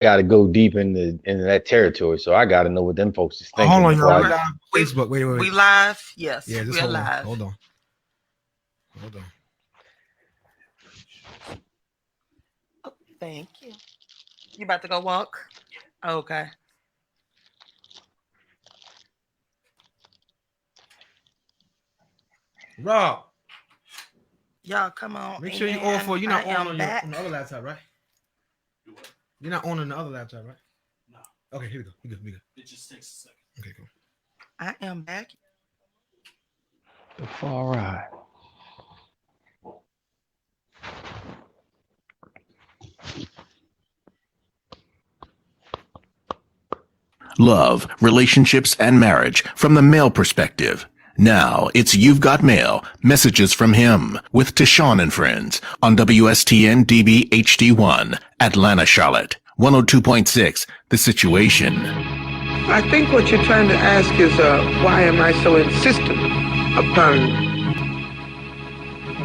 got to go deep into that territory. So I got to know what them folks is thinking Hold on, before y'all. I. We live Facebook. Wait. We live? Yes. Yeah, just we're hold on. live. Hold on. Oh, thank you. You about to go walk? Okay. Rob, Y'all come on. make sure you all for you're not on on the other laptop, right? You're not on the other laptop, right? No. Okay, here we go. We good. It just takes a second. Okay, cool. I am back. All right. Love, relationships, and marriage from the male perspective. Now it's You've Got Mail, Messages from Him, with Tashawn and Friends on WSTN DB HD1, Atlanta, Charlotte, 102.6, The Situation. I think what you're trying to ask is, why am I so insistent upon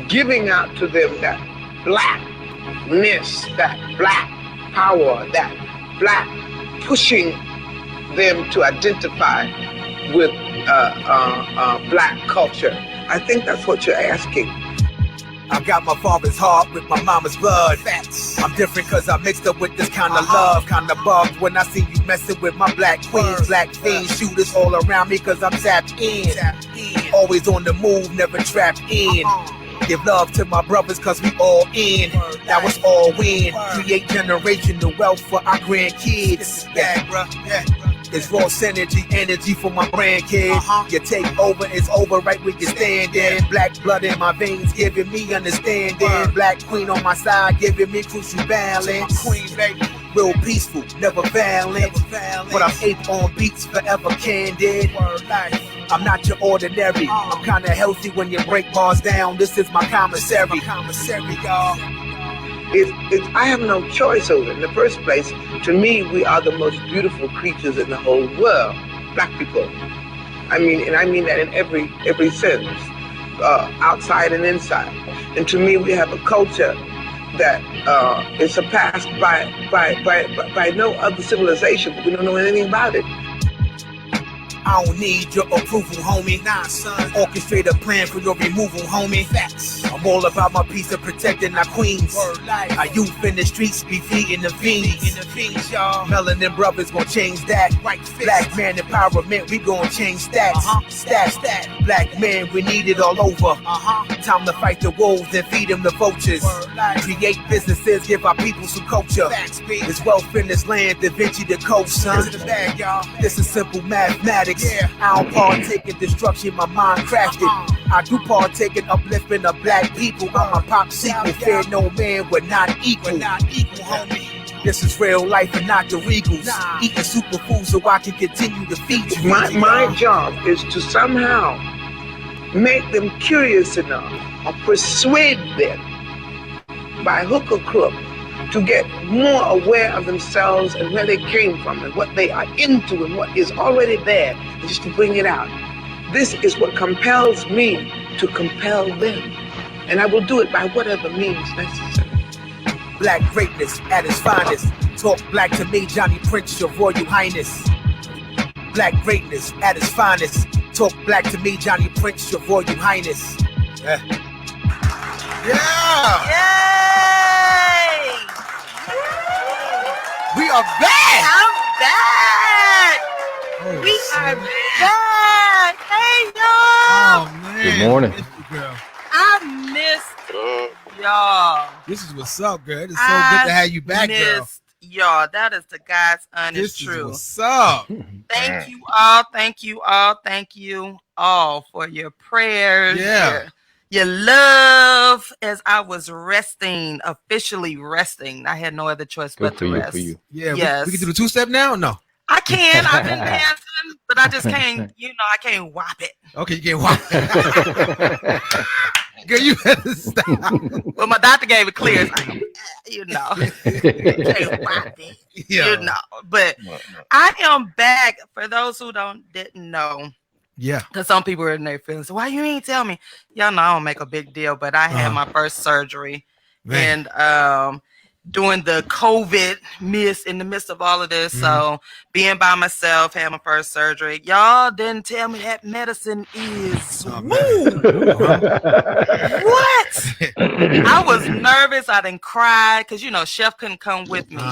giving out to them that blackness, that black power, that black pushing them to identify with black culture. I think that's what you're asking. I got my father's heart with my mama's blood. I'm different cause I mixed up with this kind of love. Kind of bugged when I see you messing with my black queens. Black fiends, shooters all around me cause I'm tapped in. Always on the move, never trapped in. Give love to my brothers cause we all in. Now it's all win. Create generational wealth for our grandkids. It's raw synergy, energy for my grandkids. You take over, it's over right where you're standing. Black blood in my veins, giving me understanding. Black queen on my side, giving me crucial balance. Queen, baby. Real peaceful, never violent. But I'm ape on beats, forever candid. I'm not your ordinary. I'm kinda healthy when you break bars down. This is my commissary, y'all. I have no choice over it. In the first place, to me, we are the most beautiful creatures in the whole world, black people. I mean that in every sense, outside and inside. And to me, we have a culture that is surpassed by no other civilization. We don't know anything about it. I don't need your approval, homie. Nah, son. Orchestrate a plan for your removal, homie. Facts. I'm all about my peace of protecting our queens. Our youth in the streets be feeding the fiends. Y'all. Melanin brothers gon' change that. Right. Black man empowerment, we gon' change stats. Stats. Black man, we need it all over. Time to fight the wolves and feed them the vultures. Create businesses, give our people some culture. There's wealth in this land, Da Vinci the code, son. This is simple mathematics. I don't partake in destruction, my mind crafted. I do partake in uplifting the black people. I'm a pop sequel, fear no man, we're not equal. Homie. This is real life and not the regals. Eating superfood so I can continue to feed you. My job is to somehow make them curious enough or persuade them by hook or crook to get more aware of themselves and where they came from and what they are into and what is already there, and just to bring it out. This is what compels me to compel them. And I will do it by whatever means necessary. Black greatness at its finest. Talk black to me, Johnny Prince, your Royal Highness. Black greatness at its finest. Talk black to me, Johnny Prince, your Royal Highness. Yeah. Yay! We are back! I'm back! We are back! Hey, y'all! Oh man. Good morning. I missed y'all. This is what's up, girl. It's so good to have you back, girl. Y'all. That is the God's honest This truth. is what's up. Thank you all for your prayers. Yeah. Your love as I was officially resting. I had no other choice but to rest. For you. Yeah, yes. we can do the two-step now or no? I can. I've been dancing, but I just can't, I can't whop it. Okay, you can't walk. Girl, you better stop. Well, my doctor gave it clear. It's like, you can't whop it. Yeah. But I am back. For those who didn't know. Yeah. Because some people are in their feelings. Why you ain't tell me? Y'all know I don't make a big deal, but I had my first surgery. Man. And doing the COVID in the midst of all of this. So being by myself, had my first surgery. Y'all didn't tell me that medicine is woo. What? I was nervous. I didn't cry because Chef couldn't come with me,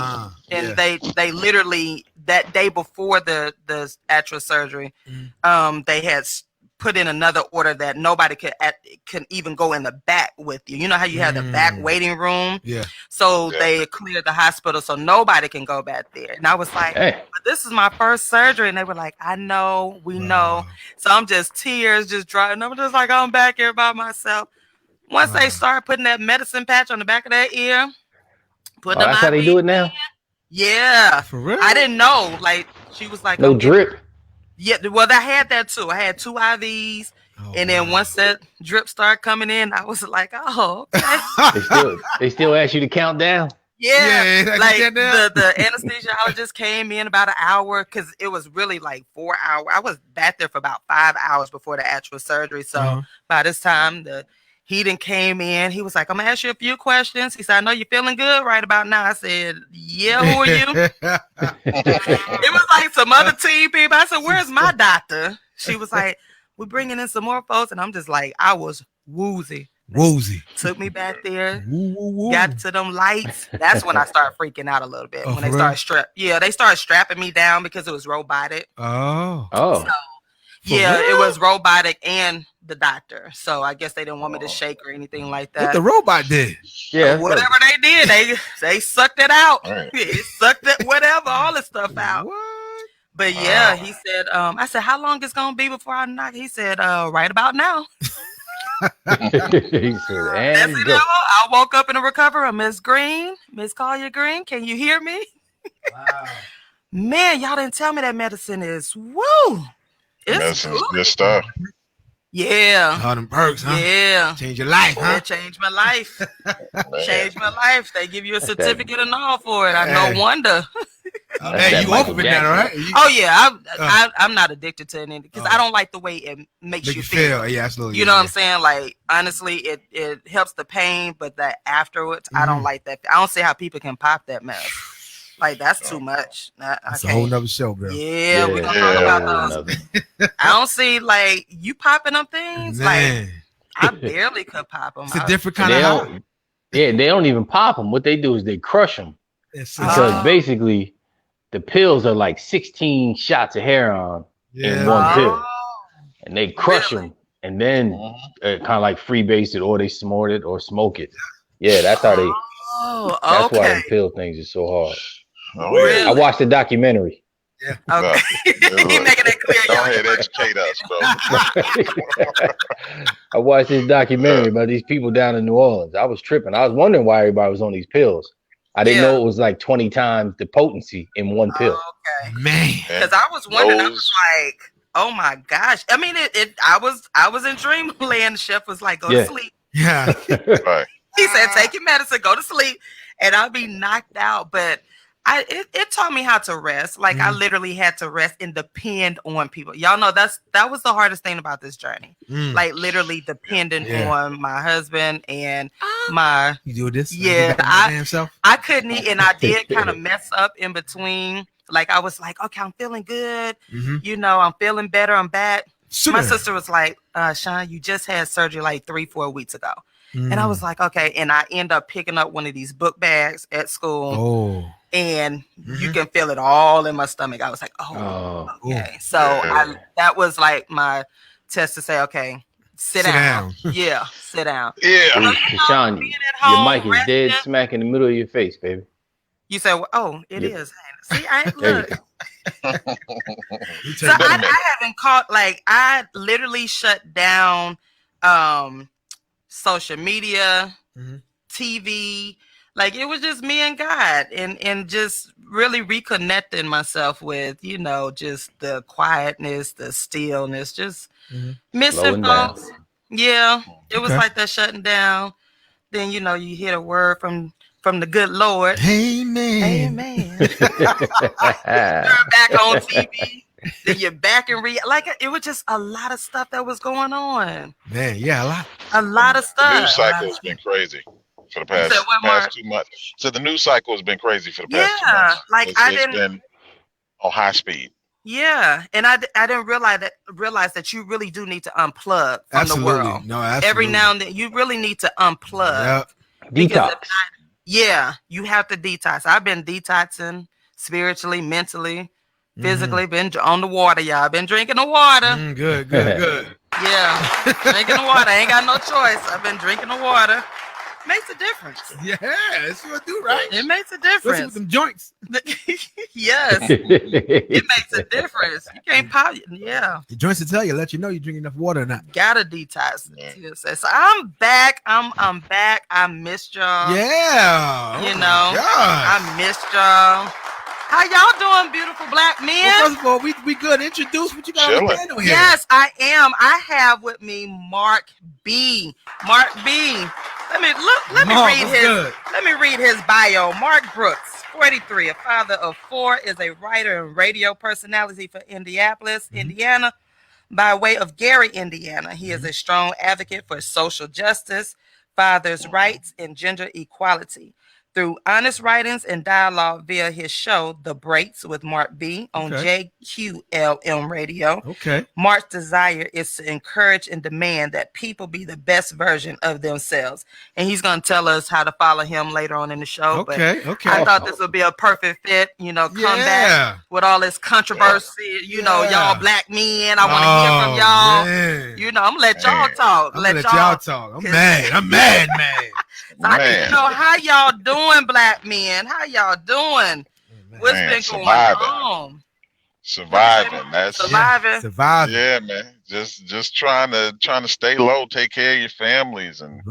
and they literally that day before the actual surgery, they had put in another order that nobody could even go in the back with you. You know how you have the back waiting room? Yeah. So they cleared the hospital so nobody can go back there. And I was like, but this is my first surgery. And they were like, I know, we know. So I'm just tears just drying. I'm just like, I'm back here by myself. Once they start putting that medicine patch on the back of their ear, that's how they do it now? Yeah. For real? I didn't know. Like, she was like, no drip. Yeah, well, I had that too. I had 2 IVs, and then once that drip started coming in, I was like, "Oh, okay." they still ask you to count down. Yeah, like the anesthesiologist came in about an hour because it was really like 4 hours. I was back there for about 5 hours before the actual surgery. So by this time, he done came in. He was like, I'm gonna ask you a few questions. He said, I know you're feeling good right about now. I said, yeah, who are you? It was like some other team people. I said, where's my doctor? She was like, we're bringing in some more folks. And I'm just like, I was woozy. Took me back there, got to them lights. That's when I started freaking out a little bit. When they started strapping me down because it was robotic. So, it was robotic and the doctor. So I guess they didn't want me to shake or anything like that. What the robot did? Yeah. Whatever they did, they sucked it out. It sucked it, whatever, all this stuff out. What? But yeah, he said, I said, how long it's gonna be before I knock? He said, right about now. He said, and go. I woke up in a recovery. Miss Green, Miss Collier Green, can you hear me? Wow. Man, y'all didn't tell me that medicine is woo. Medicine's good stuff. Yeah. All them perks, huh? Yeah. Change your life, huh? It changed my life. Changed my life. They give you a certificate and all for it. I no wonder. Hey, you open that, all right? Oh yeah, I'm not addicted to it because I don't like the way it makes you feel. Yeah, absolutely. You know what I'm saying? Like honestly, it helps the pain, but that afterwards, I don't like that. I don't see how people can pop that mess. Like that's too much. That's a whole nother show, girl. Yeah, we're gonna talk about those. I don't see like you popping them things. Man. Like I barely could pop them. It's a different kind of high. Yeah, they don't even pop them. What they do is they crush them because basically the pills are like 16 shots of heroin in one pill, and they crush them and then kind of like freebase it, or they snort it or smoke it. Yeah, that's how they. That's why the pill things are so hard. Really? I watched the documentary. Yeah. Okay. He making it clear. Go ahead, educate us, bro. I watched this documentary about these people down in New Orleans. I was tripping. I was wondering why everybody was on these pills. I didn't know it was like 20 times the potency in one pill. Okay. Man. Because I was wondering, I was like, oh my gosh. I mean, I was in dreamland. The chef was like, go to sleep. Yeah. Right. He said, take your medicine, go to sleep, and I'll be knocked out. But it taught me how to rest. Like I literally had to rest and depend on people. Y'all know that was the hardest thing about this journey. Like literally depending on my husband and my. You do this? Yeah, I couldn't eat, and I did kind of mess up in between. Like I was like, okay, I'm feeling good. You know, I'm feeling better. I'm back. My sister was like, Sean, you just had surgery like 3-4 weeks ago. And I was like, okay. And I end up picking up one of these book bags at school. And you can feel it all in my stomach. I was like, okay. So that was like my test to say, okay, sit down. Yeah, sit down. Yeah. Sean, your mic is dead smack in the middle of your face, baby. You say, well, it is. See, I look. So I haven't caught, like, I literally shut down social media, TV. Like it was just me and God, and just really reconnecting myself with, you know, just the quietness, the stillness, just missing folks. Yeah, it was like that shutting down. Then, you know, you hear a word from the good Lord. Amen. Amen. You're back on TV. Then you're back and like it was just a lot of stuff that was going on. Man, yeah, a lot of stuff. The news cycle has been crazy. for the past, past 2 months. So the news cycle has been crazy for the past 2 months. Like it's been on high speed. Yeah, and I didn't realize that you really do need to unplug from the world. No, absolutely. Every now and then, you really need to unplug. Detox. You have to detox. I've been detoxing spiritually, mentally, physically. Been on the water, y'all. Been drinking the water. Good. Yeah, drinking the water. Ain't got no choice. I've been drinking the water. Makes a difference. Yeah, it's what do, right? It makes a difference. With some joints. Yes, it makes a difference. You can't pop. Yeah, the joints will tell you, let you know you're drinking enough water or not. Gotta detox. So I'm back. I'm back. I missed y'all. Yeah, you know, I missed y'all. How y'all doing, beautiful black men? Well, first of all, we good. Introduce what you got on the panel here. Yes, I am. I have with me Mark B. Mark B. Let me read his bio. Mark Brooks, 43, a father of 4, is a writer and radio personality for Indianapolis, Indiana, by way of Gary, Indiana. He is a strong advocate for social justice, fathers' rights, and gender equality. Through honest writings and dialogue via his show, The Breaks with Mark B on JQLM Radio. Mark's desire is to encourage and demand that people be the best version of themselves. And he's going to tell us how to follow him later on in the show. But I thought this would be a perfect fit, come back with all this controversy, y'all black men. I want to hear from y'all. Man. I'm going to let y'all talk. Let y'all talk. I'm mad, man. So I need to know how y'all doing, black men. How y'all doing? What's been going on? Surviving. That's surviving. Yeah, man. Just trying to stay low, take care of your families, and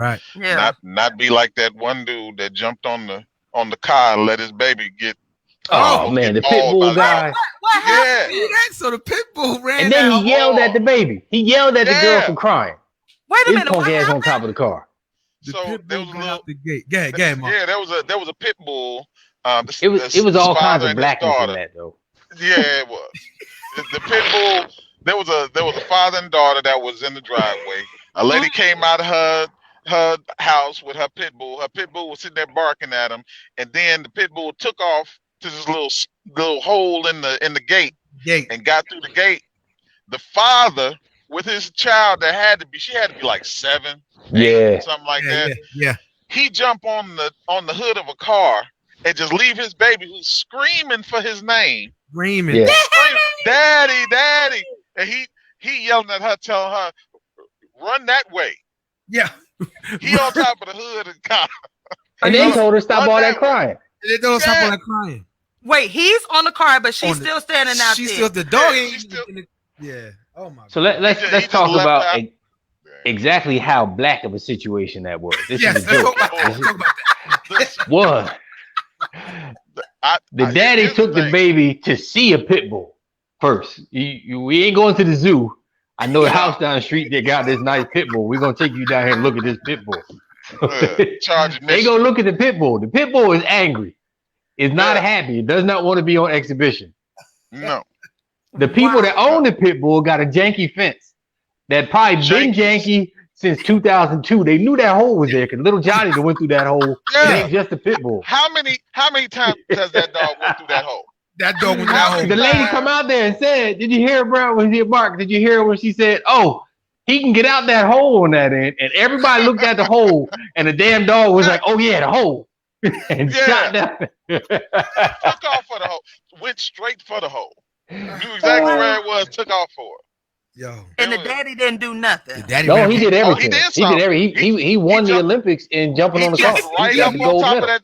not be like that one dude that jumped on the car and let his baby get. Oh man, the pit bull guy. What happened? So the pit bull ran. And then he yelled at the baby. He yelled at the girl for crying. Wait a minute. His punk ass on top of the car. So there was a little. The gate. Go ahead, Mark. Yeah, there was a pit bull. It was all kinds of blackness in that though. Yeah, it was. the pit bull. There was a father and daughter that was in the driveway. A lady came out of her house with her pit bull. Her pit bull was sitting there barking at him, and then the pit bull took off to this little hole in the gate and got through the gate. The father with his child that had to be like 7. Something like that. Yeah. He jumped on the hood of a car and just leave his baby who's screaming for his name. Screaming. Yeah. Daddy. And he yelling at her, telling her, run that way. Yeah. He on top of the hood of the car. And they told her stop all that crying. And they told her stop all that crying. Wait, he's on the car, but she's still standing out there. She's still the dog. Yeah. Oh my. So let's talk about exactly how black of a situation that was. This is a joke. What? The daddy took the baby to see a pit bull first. We ain't going to the zoo. I know a house down the street that got this nice pit bull. We're gonna take you down here and look at this pit bull. They go look at the pit bull. The pit bull is angry. It's not happy. It does not want to be on exhibition. No. The people that own the pit bull got a janky fence that probably been janky since 2002. They knew that hole was there because little Johnny that went through that hole. It ain't just a pit bull. How many times does that dog went through that hole? That dog went through that hole. The lady come out there and said, "Did you hear, bro? When he Mark? Did you hear when she said, oh, he can get out that hole on that end?" And everybody looked at the hole, and the damn dog was like, "Oh yeah, the hole." And shot down. Took off for the hole. Went straight for the hole. Knew exactly where it was. Took off for it. Yo. And the daddy didn't do nothing. No, he did everything. He won the jumped, Olympics in jumping on the car. Right up on top of that.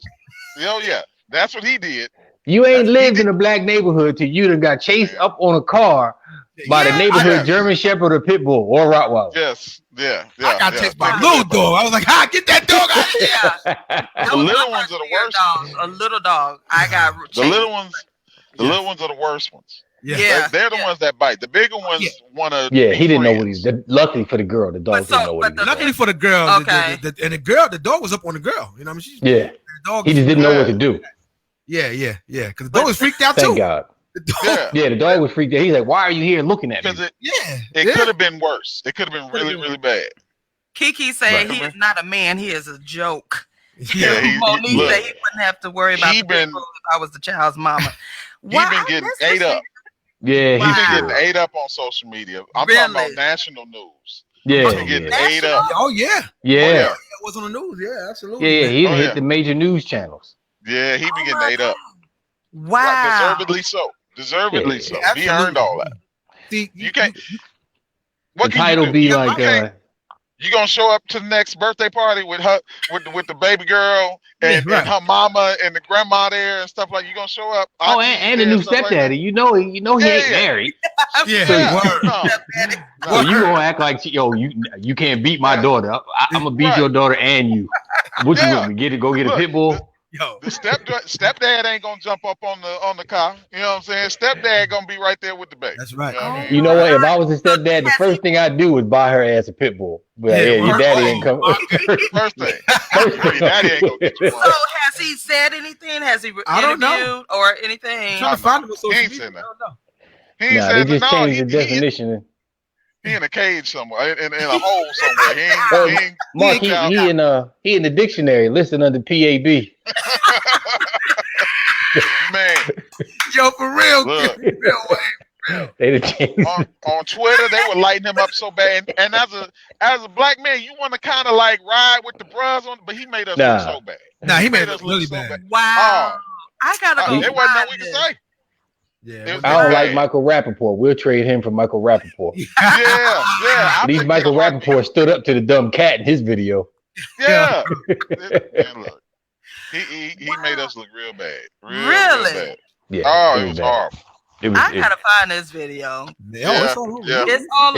Yeah, that's what he did. You ain't lived in a black neighborhood till you done got chased up on a car by the neighborhood German Shepherd or Pit Bull or Rottweiler. Yes, yeah. I got chased by a little dog. I was like, get that dog out of here. The little ones are the worst. A little dog. I got the little ones. The little ones are the worst ones. Yeah. They're the ones that bite. The bigger ones want to. Yeah, he didn't know what he did. Luckily for the girl, the dog didn't know what he did. Luckily for the girl, and the dog was up on the girl. You know what I mean? He just didn't know what to do. Yeah. Because the dog was freaked out too. Thank God. The dog was freaked out. He's like, "Why are you here looking at me?" It could have been worse. It could have been really, really bad. Kiki saying he is not a man. He is a joke. Yeah, Monique said he wouldn't have to worry about the pit bull if I was the child's mama. He been getting ate up. Yeah, he been getting ate up on social media. I'm talking about national news. Yeah, he been getting ate up. Oh yeah. Yeah. It was on the news. Yeah, absolutely. Yeah, he hit the major news channels. Yeah, he been getting ate up. Wow. Right, deservedly so. Deservedly so. Absolutely. He earned all that. See, you can't. What the title be like? You gonna show up to the next birthday party with her, with the baby girl and her mama and the grandma there and stuff like? You gonna show up? Oh, and the new stepdaddy. Like you know he ain't married. Yeah. So you gonna act like you can't beat my daughter? I'm gonna beat your daughter and you. What you want me? Go get a pit bull? Yo, the stepdad ain't gonna jump up on the car. You know what I'm saying? Stepdad gonna be right there with the baby. That's right. You know what? If I was a stepdad, the first thing I'd do is buy her ass a pit bull. But your daddy ain't coming. First thing. Your daddy ain't gonna get you one. So has he said anything? Has he interviewed or anything? I'm trying to find him on social media. He ain't said they just changed the definition. He in a cage somewhere, in a hole somewhere. Mark, he in the dictionary, listed under PAB. Man, yo, for real. Look, they changed. On Twitter, they were lighting him up so bad. And as a black man, you want to kind of like ride with the bros on, but he made us look so bad. Nah, he made us really bad. Wow. I gotta go. There wasn't nothing we could say. Yeah, I don't like Michael Rappaport. We'll trade him for Michael Rappaport. Yeah. At least Michael Rappaport stood up to the dumb cat in his video. Yeah. Man, look, he made us look real bad. Real bad. Yeah. Oh, it was horrible. I gotta find this video. It's all over. Yeah.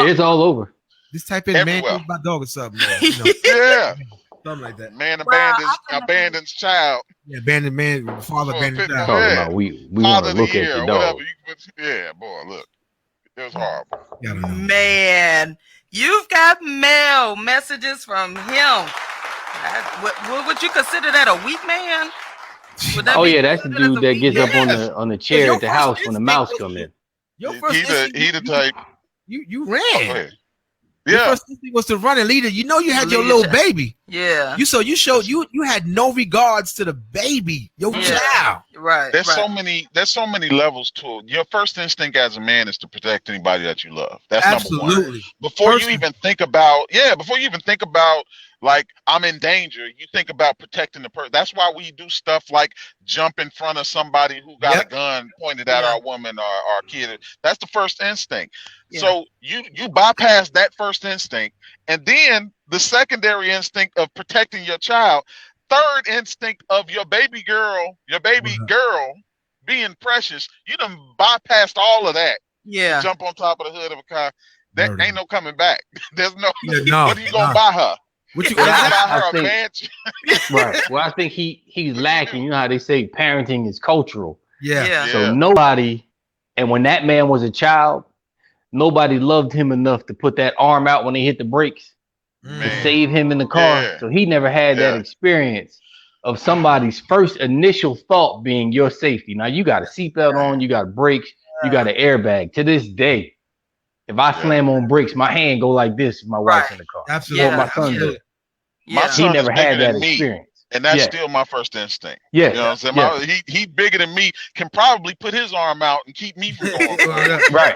It's all over. Just type in "man killed my dog" or something. Yeah. Something like that. Man abandons child. Yeah, abandoned man, father abandoned child. Talking about we want to look at the dog. Yeah, boy, look. It was horrible. Man, you've got mail messages from him. Would you consider that a weak man? That's the dude that gets up on the chair at the house when the mouse come in. Your first he the type. You ran. Yeah. Your first instinct was to run and lead it. You know you had your little baby. Yeah. You had no regards to the baby, your child. Right. There's so many levels to it. Your first instinct as a man is to protect anybody that you love. That's absolutely number one. Before you even think about like I'm in danger, you think about protecting the person. That's why we do stuff like jump in front of somebody who got a gun pointed at our woman or our kid. That's the first instinct. Yeah. So you bypass that first instinct, and then the secondary instinct of protecting your child, third instinct of your baby girl being precious. You done bypassed all of that. Yeah. Jump on top of the hood of a car. There ain't no coming back. There's no. What are you gonna buy her? What you right. Well, I think he's lacking. You know how they say parenting is cultural. Yeah. So nobody, and when that man was a child, nobody loved him enough to put that arm out when they hit the brakes to save him in the car. Yeah. So he never had that experience of somebody's first initial thought being your safety. Now you got a seatbelt on, you got brakes, you got an airbag. To this day, if I slam on brakes, my hand go like this if my wife's in the car. Absolutely. Or my son did. My son he never had that experience. And that's still my first instinct. Yeah. You know what I'm saying? He bigger than me, can probably put his arm out and keep me from going. Right.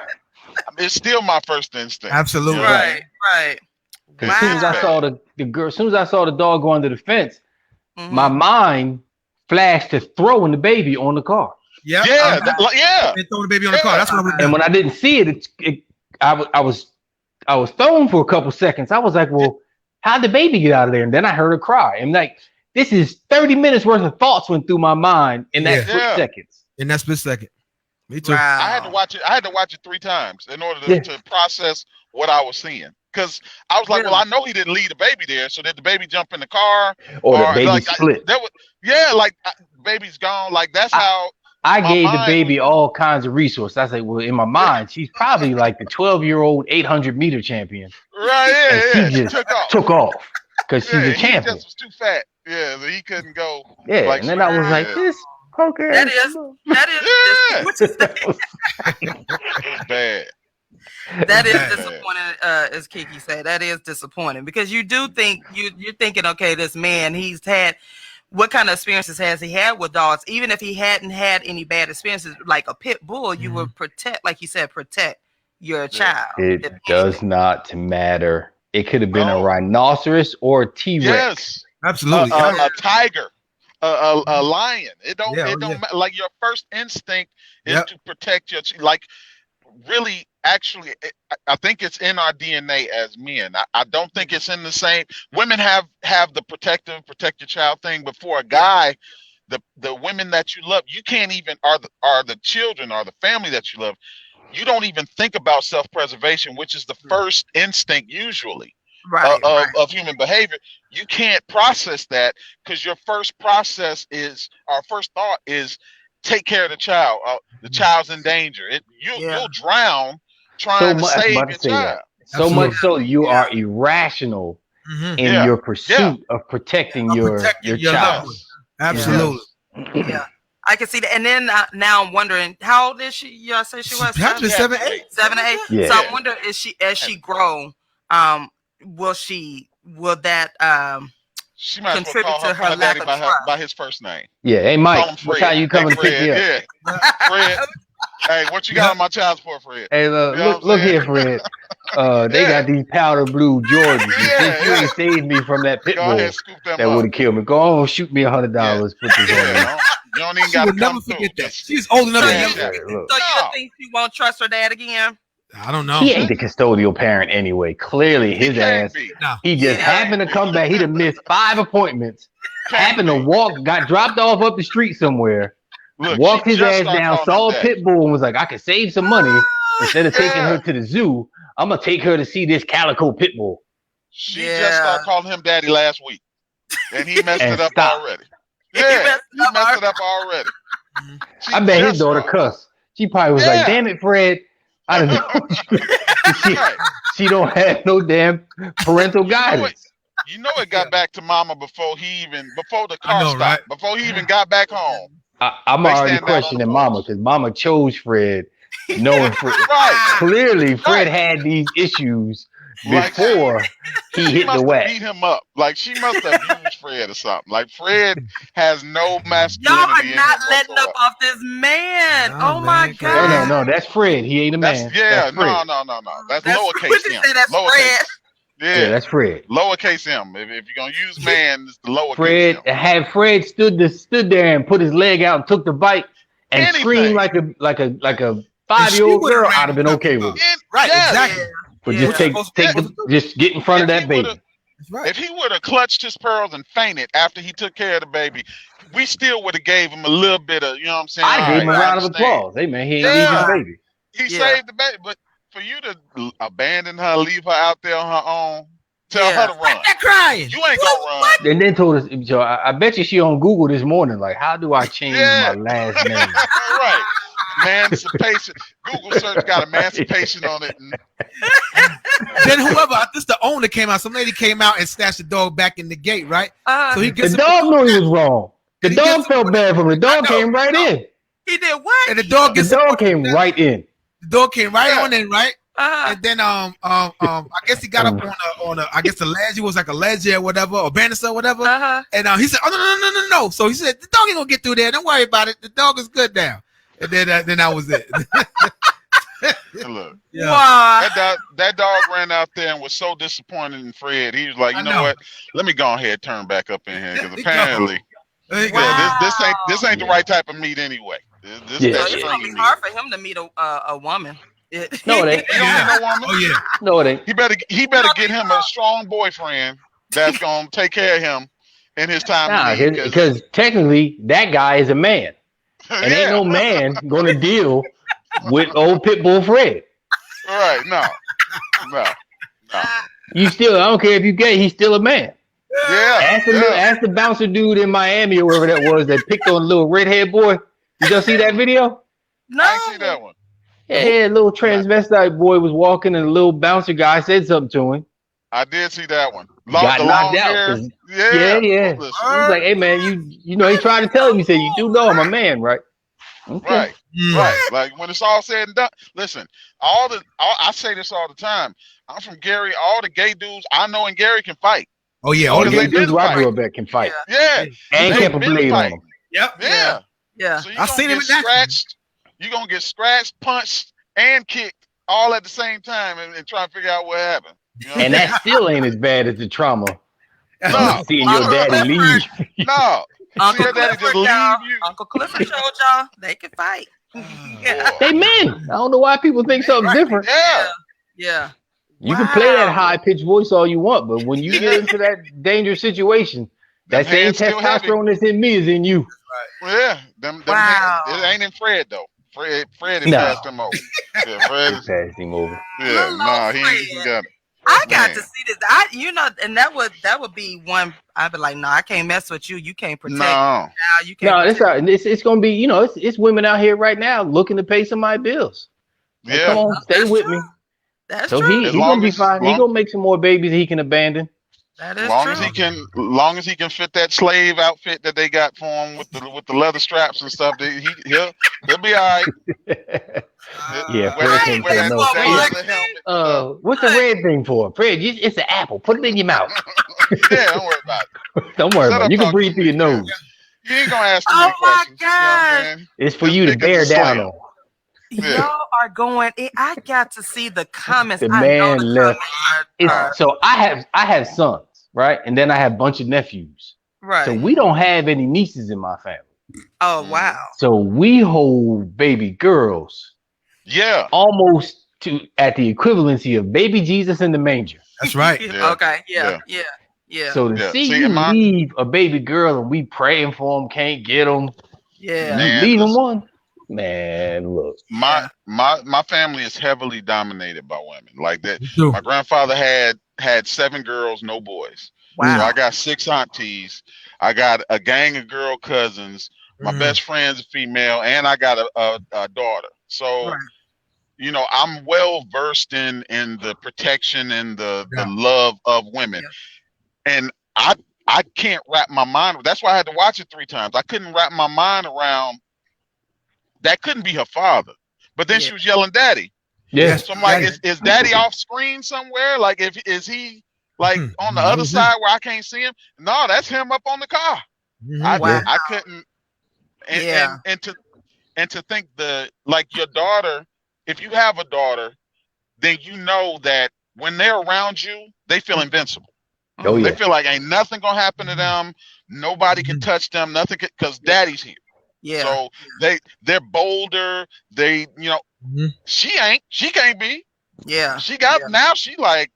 It's still my first instinct. Absolutely. Right. As soon as I saw the girl, as soon as I saw the dog go under the fence, my mind flashed to throwing the baby on the car. Yeah. They throwing the baby on the car. That's what I was doing. And when I didn't see it, I was thrown for a couple seconds. I was like, well, how'd the baby get out of there? And then I heard her cry. I'm like, this is 30 minutes worth of thoughts went through my mind in that split seconds. In that split second. Me too. Wow. I had to watch it 3 times in order to process what I was seeing. Because I was like, well, I know he didn't leave the baby there. So did the baby jump in the car? Or the baby split. Baby's gone. Like, that's how. I gave the baby all kinds of resources. I said, well, in my mind, she's probably like the 12-year-old 800-meter champion. Right, and she just took off because she's a champion. He just was too fat. Yeah, so he couldn't go. Yeah, like, and then I was like, this poker. That is what you say. It's bad. That is disappointing, as Kiki said. That is disappointing because you do think you're thinking, okay, this man, he's had what kind of experiences has he had with dogs? Even if he hadn't had any bad experiences, like a pit bull, you would protect, like you said, protect your child. It does not matter. It could have been a rhinoceros or a T-Rex. Yes, absolutely. A tiger, a lion. It don't matter. Like your first instinct is to protect your like. Really, actually, I think it's in our DNA as men. I don't think it's in the same. Women have the protect your child thing, but for a guy, the women that you love, you can't even are the children or the family that you love. You don't even think about self-preservation, which is the first instinct usually of human behavior. You can't process that because your first process is our first thought is take care of the child. The child's in danger. You'll drown trying to save your child. So much so you are irrational in your pursuit of protecting your child. Absolutely. Yeah. I can see that. And then now I'm wondering, how old is she? Y'all say she was 7, 8. 7 or 8. Yeah. So I'm wondering, as she grow, will that she might contribute call to her lack daddy of by his first name. Yeah, hey Mike, what time you coming to pick me up? Yeah. Fred. Hey, what you got on my child support, Fred? Hey, look here, Fred. They got these powder blue Jordans. You ain't saved me from that pit bull that would have killed me. Go on, shoot me $100. Put this on me. You don't even got to never forget that. She's old enough. So you don't think she won't trust her dad again? I don't know. He ain't the custodial parent anyway. Clearly, his ass. He just happened to come back. He'd have missed 5 appointments. Happened to walk, got dropped off up the street somewhere. Walked his ass down, saw a pit bull, and was like, "I could save some money instead of taking her to the zoo. I'm gonna take her to see this calico pit bull." She just started calling him daddy last week, and he messed it up already. Yeah, he messed it up already. I bet his daughter cussed. She probably was like, "Damn it, Fred! I don't know." She don't have no damn parental guidance. You know it got back to mama before the car stopped, right? Before he even got back home. I'm already questioning mama because mama chose Fred, knowing Fred. Clearly, Fred had these issues before he hit the whack. Beat him up. Like she must have used Fred or something. Like Fred has no masculinity. Y'all are not letting up off this man. Oh my God. No, that's Fred. He ain't a man. No. That's lowercase m. That's Fred. Yeah, that's Fred. Lowercase m. If you're gonna use man, it's the lowercase Fred, m. had Fred stood there and put his leg out and took the bite and screamed like a 5-year-old girl, I'd have been okay with it. Right, exactly. But just get in front of that baby. If he would have clutched his pearls and fainted after he took care of the baby, we still would have gave him a little bit of, you know what I'm saying? I gave him a round of applause. Hey man, he ain't leaving his baby. He saved the baby, but for you to abandon her, leave her out there on her own, tell her to run. They're crying. You ain't gonna run. And then told us, so I bet you she on Google this morning, like, how do I change my last name? Right. Emancipation. Google search got emancipation on it. Then whoever, I think the owner came out, some lady came out and snatched the dog back in the gate, right? So he gets the dog knew he was wrong. The dog felt bad for him. The dog came right in. He did what? And the dog came right in. The dog came right on in, right? And then I guess he got up on a I guess the ledge. It was like a ledge or whatever, or banister or whatever. And he said, "Oh no!" So he said, "The dog ain't gonna get through there. Don't worry about it. The dog is good now." And then that was it. Look, wow. that dog ran out there and was so disappointed in Fred. He was like, you know what? Let me go ahead and turn back up in here because apparently, this ain't the right type of meat anyway. It's gonna be hard for him to meet a woman. No, it ain't. You don't need no woman. Oh yeah. No, it ain't. He better get him a strong boyfriend that's gonna take care of him in his time. Because technically that guy is a man. And ain't no man gonna deal with old Pitbull Fred. Right, no. You still, I don't care if you gay, he's still a man. Yeah. Ask the bouncer dude in Miami or wherever that was that picked on the little redhead boy. Did y'all see that video? No. I ain't see that one. Yeah, little transvestite boy was walking and the little bouncer guy said something to him. I did see that one. Got knocked out. Yeah. He was like, "Hey man, you know," he tried to tell him. He said, "You do know I'm a man, right?" Okay. Right. Like when it's all said and done. Listen, I say this all the time. I'm from Gary. All the gay dudes I know in Gary can fight. Oh yeah, all the they dudes been I fighting. grew up at can fight. Yeah. And They kept a been blade on fighting. them. Yep. Yeah. Yeah. So you I've gonna seen him get in action. scratched. You're gonna get scratched, punched, and kicked all at the same time and try to figure out what happened. You know what And I'm that still ain't as bad as the trauma No. of seeing your daddy leave. No. Uncle your daddy just Clifford, y'all. leave you. Uncle Clifford showed y'all they can fight. Yeah. They men. I don't know why people think something's different. Yeah. Yeah. You can play that Wow. high pitched voice all you want, but when you get into that dangerous situation, that Them same hands still heavy. testosterone that's in me is in you. Yeah. Them Wow. hands, it ain't in Fred though. Fred had No. passed him over. Yeah, Fred Just passed him over. Yeah, Little nah, he Fred. ain't got it. I got Man. to see this. And that would be one. I'd be like, no, I can't mess with you. You can't protect. No. Now you can't. No, protect. it's gonna be, it's women out here right now looking to pay some of my bills. Like, Yeah. come on, stay That's with true. me. That's So true. he As gonna long be as- fine. He long- gonna make some more babies that he can abandon. That is Long true. as he can fit that slave outfit that they got for him with the leather straps and stuff, he'll be all right. Yeah, Wear Fred that- can't wear say that- no. that Fred, leather helmet. what's the red thing for? Fred, it's an apple. Put it in your mouth. Yeah, don't worry about it. Don't worry Shut about up it. You can talking breathe to through me, your nose. You ain't gonna ask too Oh many my questions. You know what I'm God. saying? It's for This you to nigga's bear a down slave. on. Yeah. Y'all are going. I got to see the comments. The I know man the left. comments are So I have sons, right? And then I have a bunch of nephews. right. So we don't have any nieces in my family. Oh wow. So we hold baby girls Yeah. almost at the equivalency of baby Jesus in the manger. That's right. Yeah. Okay. Yeah. So to Yeah. see See, you in my- leave a baby girl and we praying for them, can't get them, Yeah. you Man, leaving listen. one, man. Look, My family is heavily dominated by women. Like that. Me too. My grandfather had 7 girls, no boys. Wow. So I got 6 aunties. I got a gang of girl cousins. My best friend's a female, and I got a daughter. So, Right. I'm well versed in the protection and the Yeah. love of women. Yeah. And I can't wrap my mind. That's why I had to watch it 3 times. I couldn't wrap my mind around that. Couldn't be her father. But then she was yelling, "Daddy." yeah, So I'm like, Daddy. is Daddy off screen somewhere? Like, is he like on the other side where I can't see him? No, that's him up on the car. Wow. I couldn't. And to think like your daughter, if you have a daughter, then you know that when they're around you, they feel invincible. Oh yeah. They feel like ain't nothing gonna happen to them. Nobody can touch them. Nothing because Daddy's here. Yeah. So they're bolder. She can't be. Yeah. She got now. She like,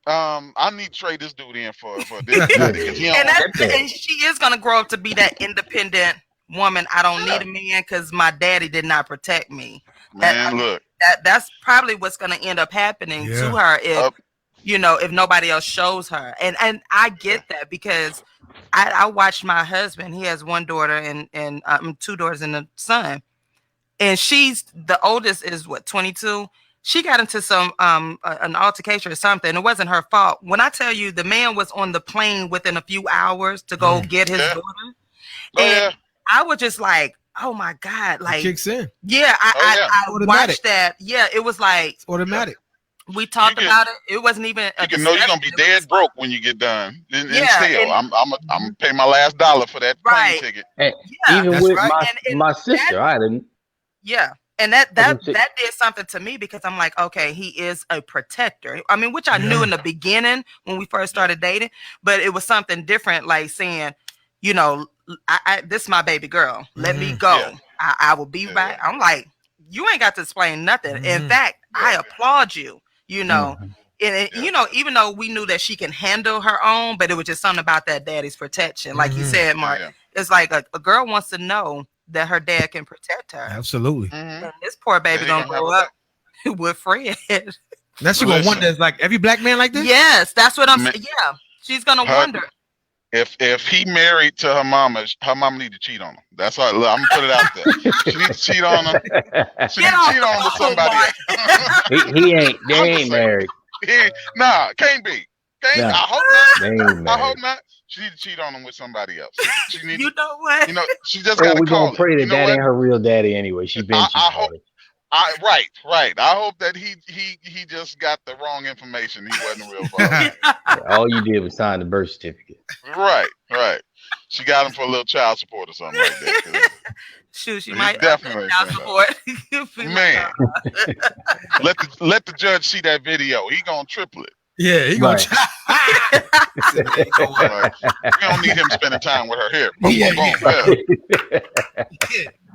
I need to trade this dude in for this. Daddy, 'cause he don't- And she is gonna grow up to be that independent woman. I don't need a man because my daddy did not protect me. Man, look. That's probably what's gonna end up happening to her if nobody else shows her. And I get that because I watched my husband. He has 1 daughter and 2 daughters and a son. And she's the oldest is 22. She got into some an altercation or something. It wasn't her fault. When I tell you the man was on the plane within a few hours to go get his daughter. And I was just like, oh my God, like Kicks in. yeah, I watched that. Yeah, it was like It's automatic. we talked about it. It wasn't even You can know you're gonna be dead broke when you get done. And still, I'm gonna pay my last dollar for that plane ticket. And Yeah, even that's with right. my sister, I didn't. Yeah. And that didn't see- did something to me because I'm like, okay, he is a protector. I mean, which I knew in the beginning when we first started dating, but it was something different, like saying, I this is my baby girl. Let me go. Yeah. I will be right. I'm like, you ain't got to explain nothing. In fact, I applaud you, And even though we knew that she can handle her own, but it was just something about that daddy's protection. Like you said, Mark, it's like a girl wants to know that her dad can protect her. Absolutely. And this poor baby gonna grow up with Fred. Now she gonna wonder, is like every black man like this? Yes, that's what I'm saying. Yeah, she's gonna wonder. If he married to her mama need to cheat on him. That's all. I'm gonna put it out there. She needs to cheat on him. She needs to cheat on him with somebody else. They ain't married. Can't be. Nah. I hope not. They ain't married. I hope not. She need to cheat on him with somebody else. She needs. You know what? She just gotta we call gonna pray it. that You know that what? ain't her real daddy anyway. She been cheating I hope. on it. Right. I hope that he just got the wrong information. He wasn't a real father. All you did was sign the birth certificate. Right. She got him for a little child support or something like that. Shoot, she might definitely child support. Man, let the judge see that video. He gonna triple it. Yeah, he gonna try. We don't need him spending time with her here.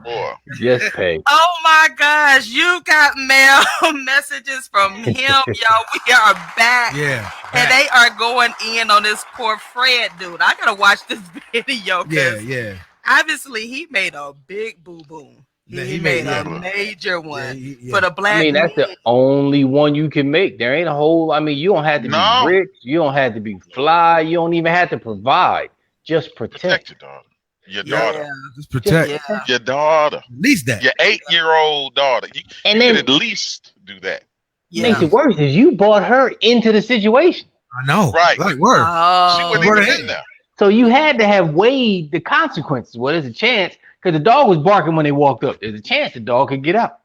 Boy. Just pay. Oh my gosh, you got mail messages from him, y'all. We are back. Yeah. And they are going in on this poor Fred dude. I gotta watch this video. Yeah. Obviously, he made a big boo-boo. He made a major one for the black. I mean, that's the only one you can make. There ain't a whole. I mean, you don't have to be rich. You don't have to be fly. You don't even have to provide. Just protect your daughter. Your daughter. Just protect your daughter. At least that. Your 8-year-old daughter. You then can at least do that. Makes it worse is you brought her into the situation. I know. Right. Like word. She wouldn't even been there. So you had to have weighed the consequences. Well, there's a chance because the dog was barking when they walked up. There's a chance the dog could get out.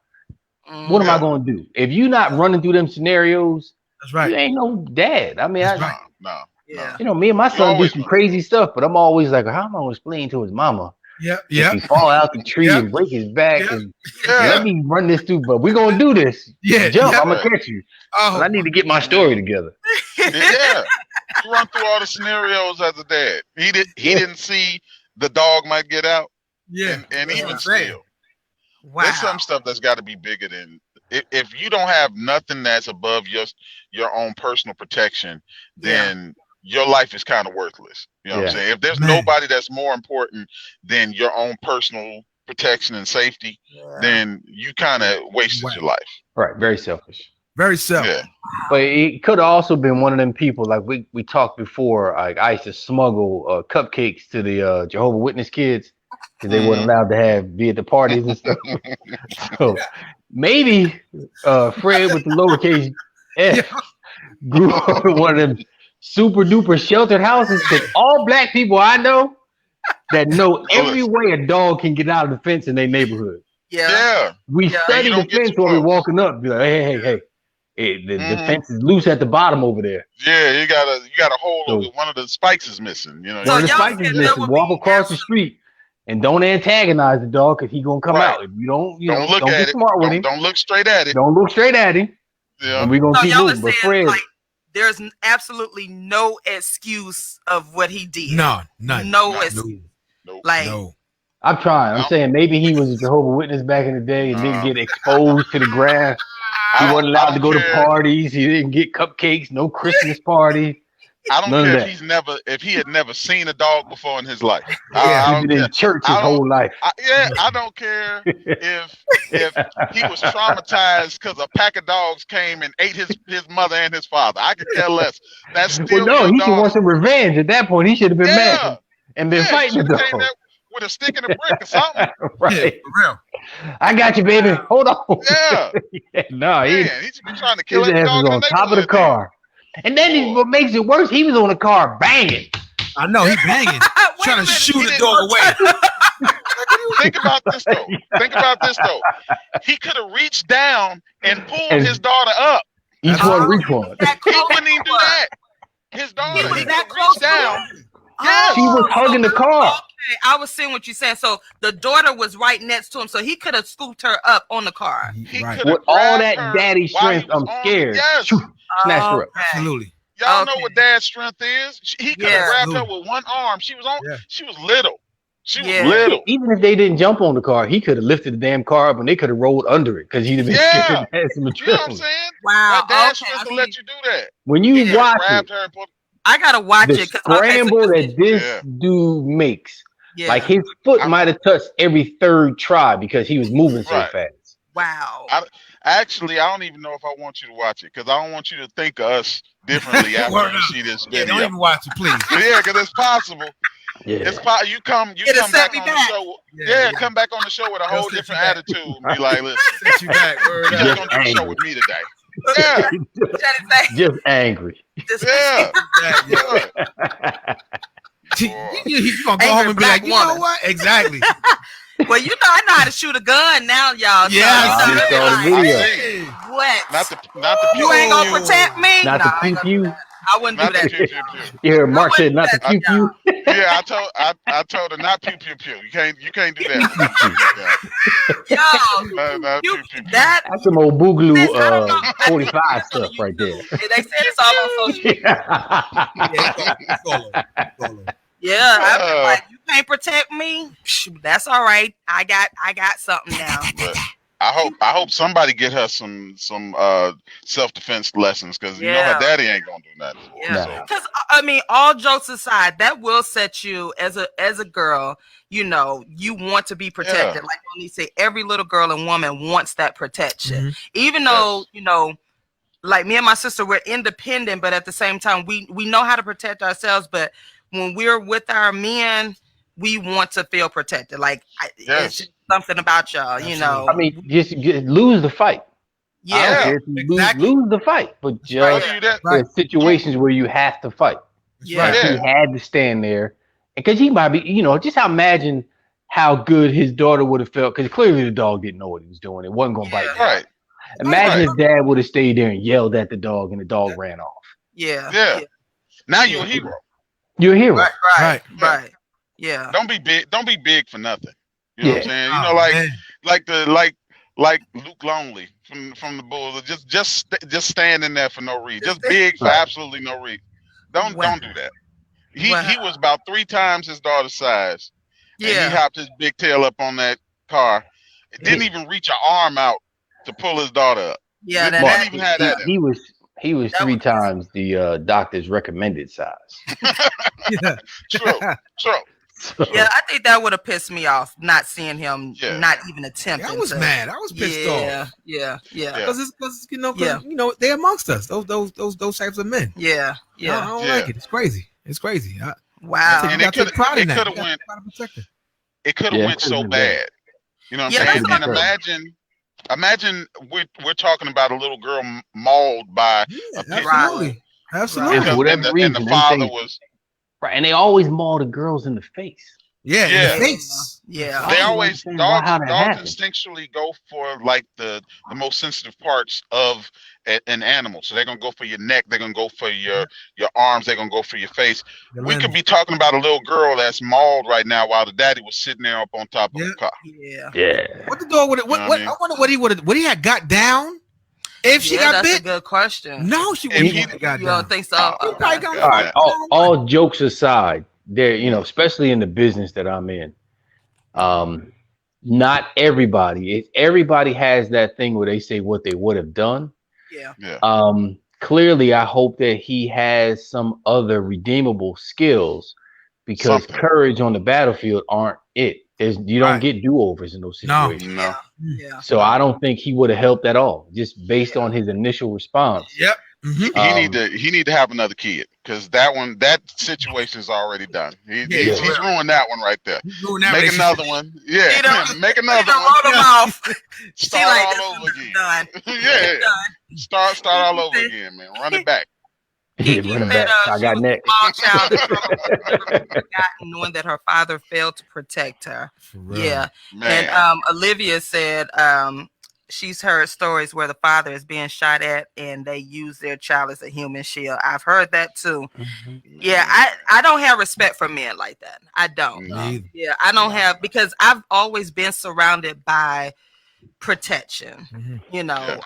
What am I going to do? If you're not running through them scenarios, that's right. You ain't no dad. I mean, No. You know, me and my son do some crazy stuff, but I'm always like, how am I going to explain to his mama? Yeah. If he fall out the tree and break his back and let me run this through, but we're going to do this. Jump, I'm going to catch you. But I need to get my story together. Yeah. Run through all the scenarios as a dad. He didn't see the dog might get out. Yeah. And even still. Wow. There's some stuff that's got to be bigger than if you don't have nothing that's above your own personal protection, then your life is kind of worthless. You know what I'm saying? If there's nobody that's more important than your own personal protection and safety, then you kind of wasted your life. Right. Very selfish. Very selfish. Yeah. But it could have also been one of them people like we talked before. Like I used to smuggle cupcakes to the Jehovah Witness kids because they weren't allowed to be at the parties and stuff. So maybe Fred with the lowercase f grew up in one of them super duper sheltered houses because all black people I know that know every way a dog can get out of the fence in their neighborhood. Yeah. We study the fence while we're walking up. Be like, hey. The fence is loose at the bottom over there. Yeah, you got a hole. One of the spikes is missing. You know, one of the spikes is missing. Walk across the street and don't antagonize the dog because he's gonna come out. If you don't look don't at get it. smart with him. Don't look straight at it. Don't look straight at him. Yeah, and we're gonna keep moving. But Fred, like, there's absolutely no excuse of what he did. No excuse. Nope. Like. I'm trying. I'm saying maybe he was a Jehovah's Witness back in the day and didn't get exposed to the grass. He wasn't allowed to go to parties. He didn't get cupcakes. No Christmas party. I don't care if he had never seen a dog before in his life. He's been in church his whole life. I don't care if he was traumatized because a pack of dogs came and ate his mother and his father. I could care less. That's still he should want some revenge at that point. He should have been mad and been fighting the dog. With a stick and a brick or something. Right. Yeah, for real. I got you, baby. Hold on. Yeah. He should be trying to kill his ass was on top of the car. And then what makes it worse, he was on the car banging. I know, he banging. Trying to shoot the dog away. Think about this though. He could have reached down and pulled his daughter up. Each one reach one. He wouldn't even do that. His daughter, he could reach down. Yes. She was hugging the car. Okay, I was seeing what you're saying. So the daughter was right next to him, so he could have scooped her up on the car. With all that daddy strength, I'm scared. Snatch her up. Absolutely. Y'all know what dad's strength is. He could have grabbed her with one arm. She was little. She was little. Even if they didn't jump on the car, he could have lifted the damn car up and they could have rolled under it because he'd have been scared. You know what I'm saying? Wow. That dad's strength to let you do that. When you watch it, I gotta watch the it. Scramble that this dude makes, like his foot might have touched every third try because he was moving so fast. Wow. I don't even know if I want you to watch it because I don't want you to think of us differently after you see this video. Don't even watch it, please. Yeah, because it's possible. Yeah. You come back on the show. Come back on the show with a whole different attitude and be like, listen, set you back. You're just gonna do the show with me today. Yeah. Just angry. Yeah. You're gonna go home and be like, you know what? Exactly. Well, you know, I know how to shoot a gun now, y'all. Yeah, so, I saw the video. What? Not the you ain't gonna protect me? Not the pew pew. I wouldn't do that. Pew pew pew. You heard Mark said not the pew pew. Yeah, I told her not pew pew pew. You can't do that. Yo, pew, pew. That's some old boogaloo 45 stuff right there. They said it's all on social media. Yeah, I'm like, you can't protect me. That's all right. I got something now. But I hope somebody get her some self-defense lessons, because you know her daddy ain't gonna do nothing for her. Yeah, because I mean, all jokes aside, that will set you as a girl. You know, you want to be protected. Like when you say, every little girl and woman wants that protection, even though you know. Like me and my sister, we're independent, but at the same time, we know how to protect ourselves. But when we're with our men, we want to feel protected. Like it's just something about y'all, you know. I mean, just lose the fight. Yeah, exactly. lose the fight, but just there's situations where you have to fight. Yeah, he had to stand there, because he might be, you know, just imagine how good his daughter would have felt, because clearly the dog didn't know what he was doing. It wasn't gonna bite him. Right. Imagine his dad would have stayed there and yelled at the dog, and the dog ran off. Yeah. Now you're a hero. You're a hero. Right. Yeah. Don't be big. Don't be big for nothing. You know what I'm saying? You know, like Luke Longley from the Bulls. Just standing there for no reason. Just big for absolutely no reason. Don't do that. He was about 3 times his daughter's size. And he hopped his big tail up on that car. It didn't even reach an arm out to pull his daughter up. Yeah, didn't even have that. He was 3 times the doctor's recommended size. True. Yeah, I think that would have pissed me off, not seeing him, not even attempting. I was mad. I was pissed off. Yeah. Because you know they're amongst us. Those types of men. Yeah. I don't like it. It's crazy. Wow. And it could have went so bad. You know what I'm saying? And imagine we're talking about a little girl mauled by a pit bull. Absolutely. And for whatever reason, and the father was right, and they always maul the girls in the face. In the face. Yeah. They always dogs instinctually go for like the most sensitive parts of an animal. So they're gonna go for your neck. They're gonna go for your arms. They're gonna go for your face. We could be talking about a little girl that's mauled right now while the daddy was sitting there up on top of the car. Yeah. What the dog would? What? I wonder what he would have got down if she got bit. That's a good question. No, she wouldn't have got down. You don't think so? All jokes aside, there, you know, especially in the business that I'm in, not everybody has that thing where they say what they would have done. Yeah. Clearly, I hope that he has some other redeemable skills, because courage on the battlefield aren't it. You don't get do-overs in those situations. No. Yeah. So I don't think he would have helped at all, just based on his initial response. Yep. He need to have another kid, because that situation is already done. He's ruined that one right there. Make another one. Yeah, make another one. Wrote him off. Start all over again. Start all over again, man. Run it back. Run it back. I got next. Small child knowing that her father failed to protect her. Yeah, man. And Olivia said she's heard stories where the father is being shot at and they use their child as a human shield. I've heard that too. Yeah, I don't have respect for men like that. I don't. Yeah, I don't have, because I've always been surrounded by protection. You know,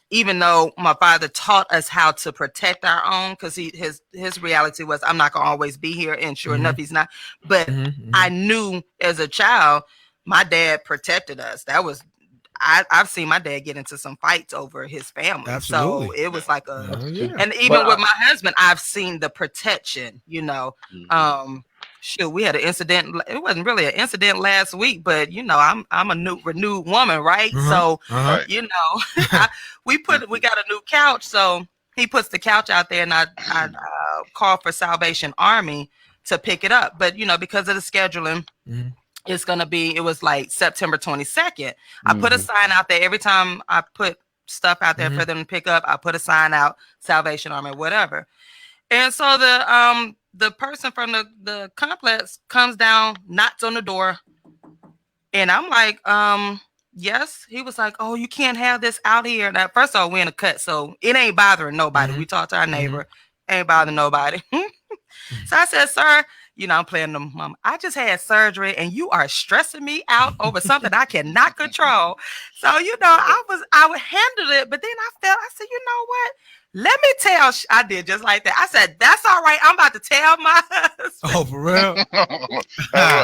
even though my father taught us how to protect our own, because his reality was, I'm not gonna always be here, and sure enough, he's not. But I knew as a child, my dad protected us. That was, I've seen my dad get into some fights over his family. Absolutely. So it was like and even with my husband, I've seen the protection, you know. Shoot, we had an incident. It wasn't really an incident last week, but you know, I'm a renewed woman, right? So you know, we got a new couch. So he puts the couch out there, and I call for Salvation Army to pick it up. But you know, because of the scheduling, it was like September 22nd. I put a sign out there every time I put stuff out there for them to pick up. I put a sign out, Salvation Army, whatever. And so the person from the complex comes down, knocks on the door, And I'm like, yes. He was like, oh, you can't have this out here. Now, first of all, we're in a cut, so it ain't bothering nobody. We talked to our neighbor, ain't bothering nobody. So I said, sir, I'm playing the mama. I just had surgery and you are stressing me out over something I cannot control. So, I would handle it, but then I said, you know what? Let me tell, I did just like that. I said, that's all right. I'm about to tell my husband. Oh, for real?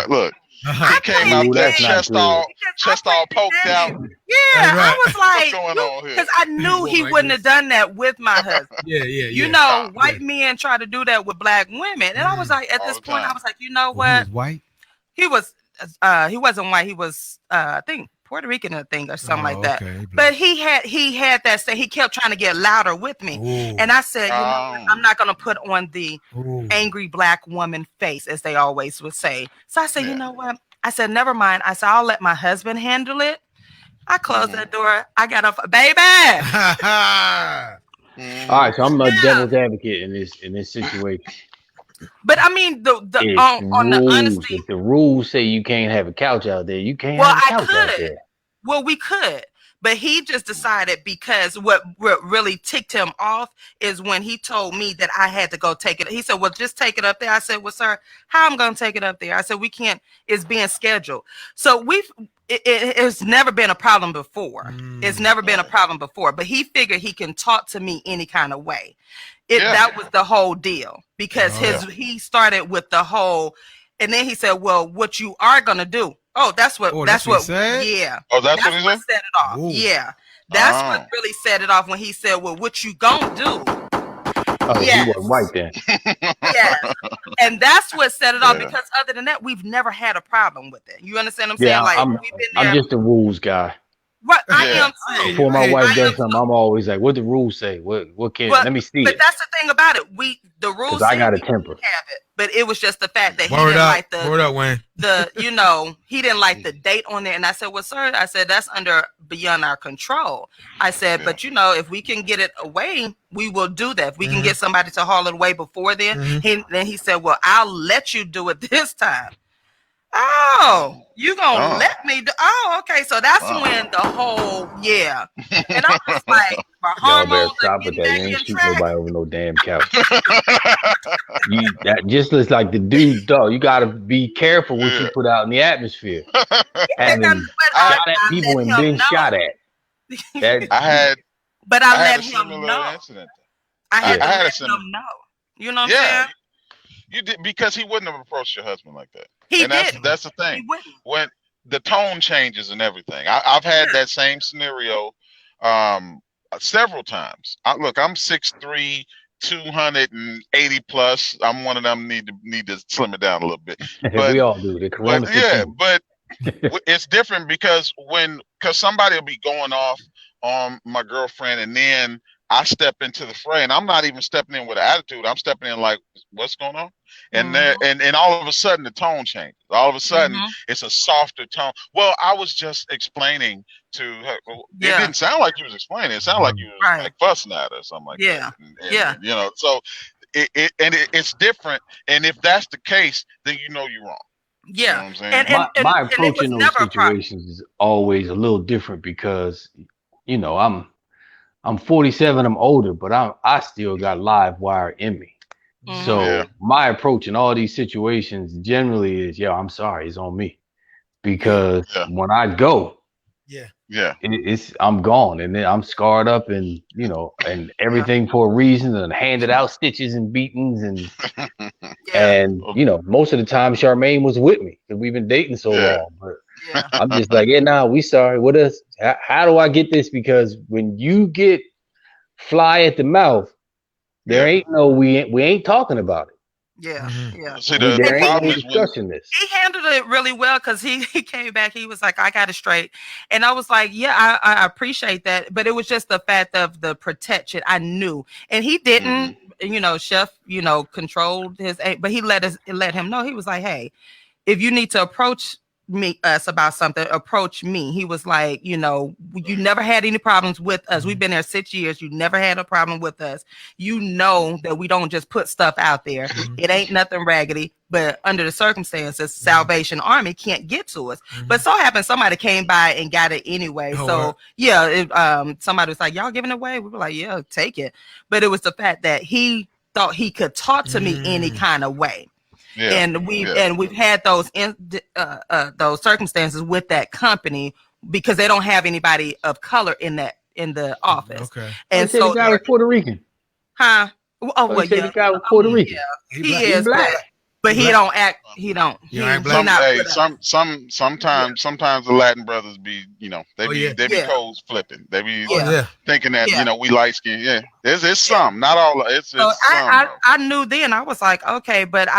Look, he came out there chest all poked out. Yeah, right. I was like, what's going on here? Because I knew he wouldn't have done that with my husband. Yeah. White men try to do that with black women. And I was like, at this point, I was like, you know what? He was white? He wasn't white. He was, I think, Puerto Rican or something like that. Okay. But he had that say, he kept trying to get louder with me. Ooh. And I said, I'm not going to put on the angry black woman face, as they always would say. So I said, you know what? I said, never mind. I said, I'll let my husband handle it. I closed that door. I got up, baby. All right, so I'm a devil's advocate in this situation. But I mean, the honesty, if the rules say you can't have a couch out there, you can't have a couch out there. Well, we could, but he just decided, because what really ticked him off is when he told me that I had to go take it. He said, well, just take it up there. I said, well, sir, how am I going to take it up there? I said, we can't, it's being scheduled. So it's never been a problem before. It's never been a problem before, but he figured he can talk to me any kind of way. That was the whole deal, because he started with the whole, and then he said, well, what you are going to do. Oh, that's what he said? Yeah. Oh, that's what he set it off. Ooh. Yeah. That's what really set it off, when he said, well, what you gonna do? Oh, yes. You wasn't white then. Yes. And that's what set it off, because other than that, we've never had a problem with it. You understand what I'm saying? Like, we've been there. I'm just a rules guy. Right, I am too. Before my wife does something, I'm always like, what the rules say? What can, let me see it. But that's the thing about it. The rules say I got a temper. Have it, but it was just the fact that he didn't like he didn't like the date on there. And I said, well, sir, I said, that's beyond our control. I said, but if we can get it away, we will do that. If we can get somebody to haul it away before then, then he said, well, I'll let you do it this time. Oh, you gonna let me do? Oh, okay. So that's when the whole and I was like, my hormones stop with that. You ain't shoot nobody over no damn couch. That just looks like the dude, dog. You gotta be careful what you put out in the atmosphere. Having shot at people and been shot at. I let him know. Incident. I had to let him know. You know what I'm saying? You did, because he wouldn't have approached your husband like that. That's the thing. When the tone changes and everything. I've had that same scenario several times. I'm 6'3", 280 plus. I'm one of them need to slim it down a little bit. But, we all do. But it's different because somebody will be going off on my girlfriend, and then I step into the fray, and I'm not even stepping in with an attitude. I'm stepping in like, what's going on? And and all of a sudden the tone changes. All of a sudden it's a softer tone. Well, I was just explaining to her. It didn't sound like you was explaining. It sounded like you was like fussing at her or something like that. And, so it's different. And if that's the case, then you're wrong. Yeah. You know what I'm saying? And my approach in those situations is always a little different, because I'm 47, I'm older, but I still got live wire in me. So my approach in all these situations generally is, I'm sorry, it's on me. Because when I go, I'm gone, and then I'm scarred up, and and everything for a reason, and handed out stitches and beatings, and and most of the time Charmaine was with me, because we've been dating so long. But I'm just like, we sorry. What else? How do I get this? Because when you get fly at the mouth, there ain't no we ain't talking about it. See, the problem is discussing this. He handled it really well, because he came back. He was like, I got it straight, and I was like, I appreciate that, but it was just the fact of the protection. I knew, and he didn't. Chef, controlled his, but he let him know. He was like, hey, if you need to approach us about something, approached me. He was like, you never had any problems with us. We've been there 6 years. You never had a problem with us. You know that we don't just put stuff out there. It ain't nothing raggedy, but under the circumstances, Salvation Army can't get to us. But so happened somebody came by and got it anyway. Somebody was like, y'all giving it away? We were like, yeah, take it. But it was the fact that he thought he could talk to me any kind of way. Yeah, and we've had those circumstances with that company because they don't have anybody of color in the office. Okay. And so the guy was Puerto Rican. Huh? Oh, well, yeah. The guy was Puerto Rican. Yeah. He is black. But he don't act. He don't. Sometimes the Latin brothers be, they be codes flipping. They be thinking that we light skin. Yeah, it's some, not all. It's so I knew then. I was like, okay, but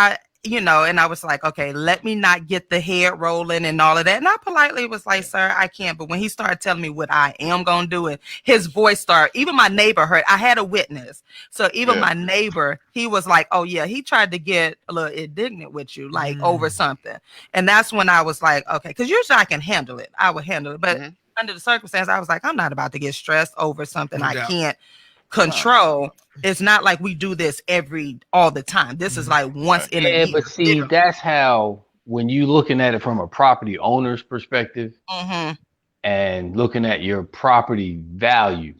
and I was like, okay, let me not get the head rolling and all of that. And I politely was like, sir, I can't. But when he started telling me what I am going to do, and his voice started, even my neighbor heard, I had a witness. So even my neighbor, he was like, oh yeah, he tried to get a little indignant with you, like over something. And that's when I was like, okay, because usually I can handle it. I would handle it. But under the circumstance, I was like, I'm not about to get stressed over something I can't control. It's not like we do this all the time. This is like once in a year. But see, that's how, when you looking at it from a property owner's perspective and looking at your property value.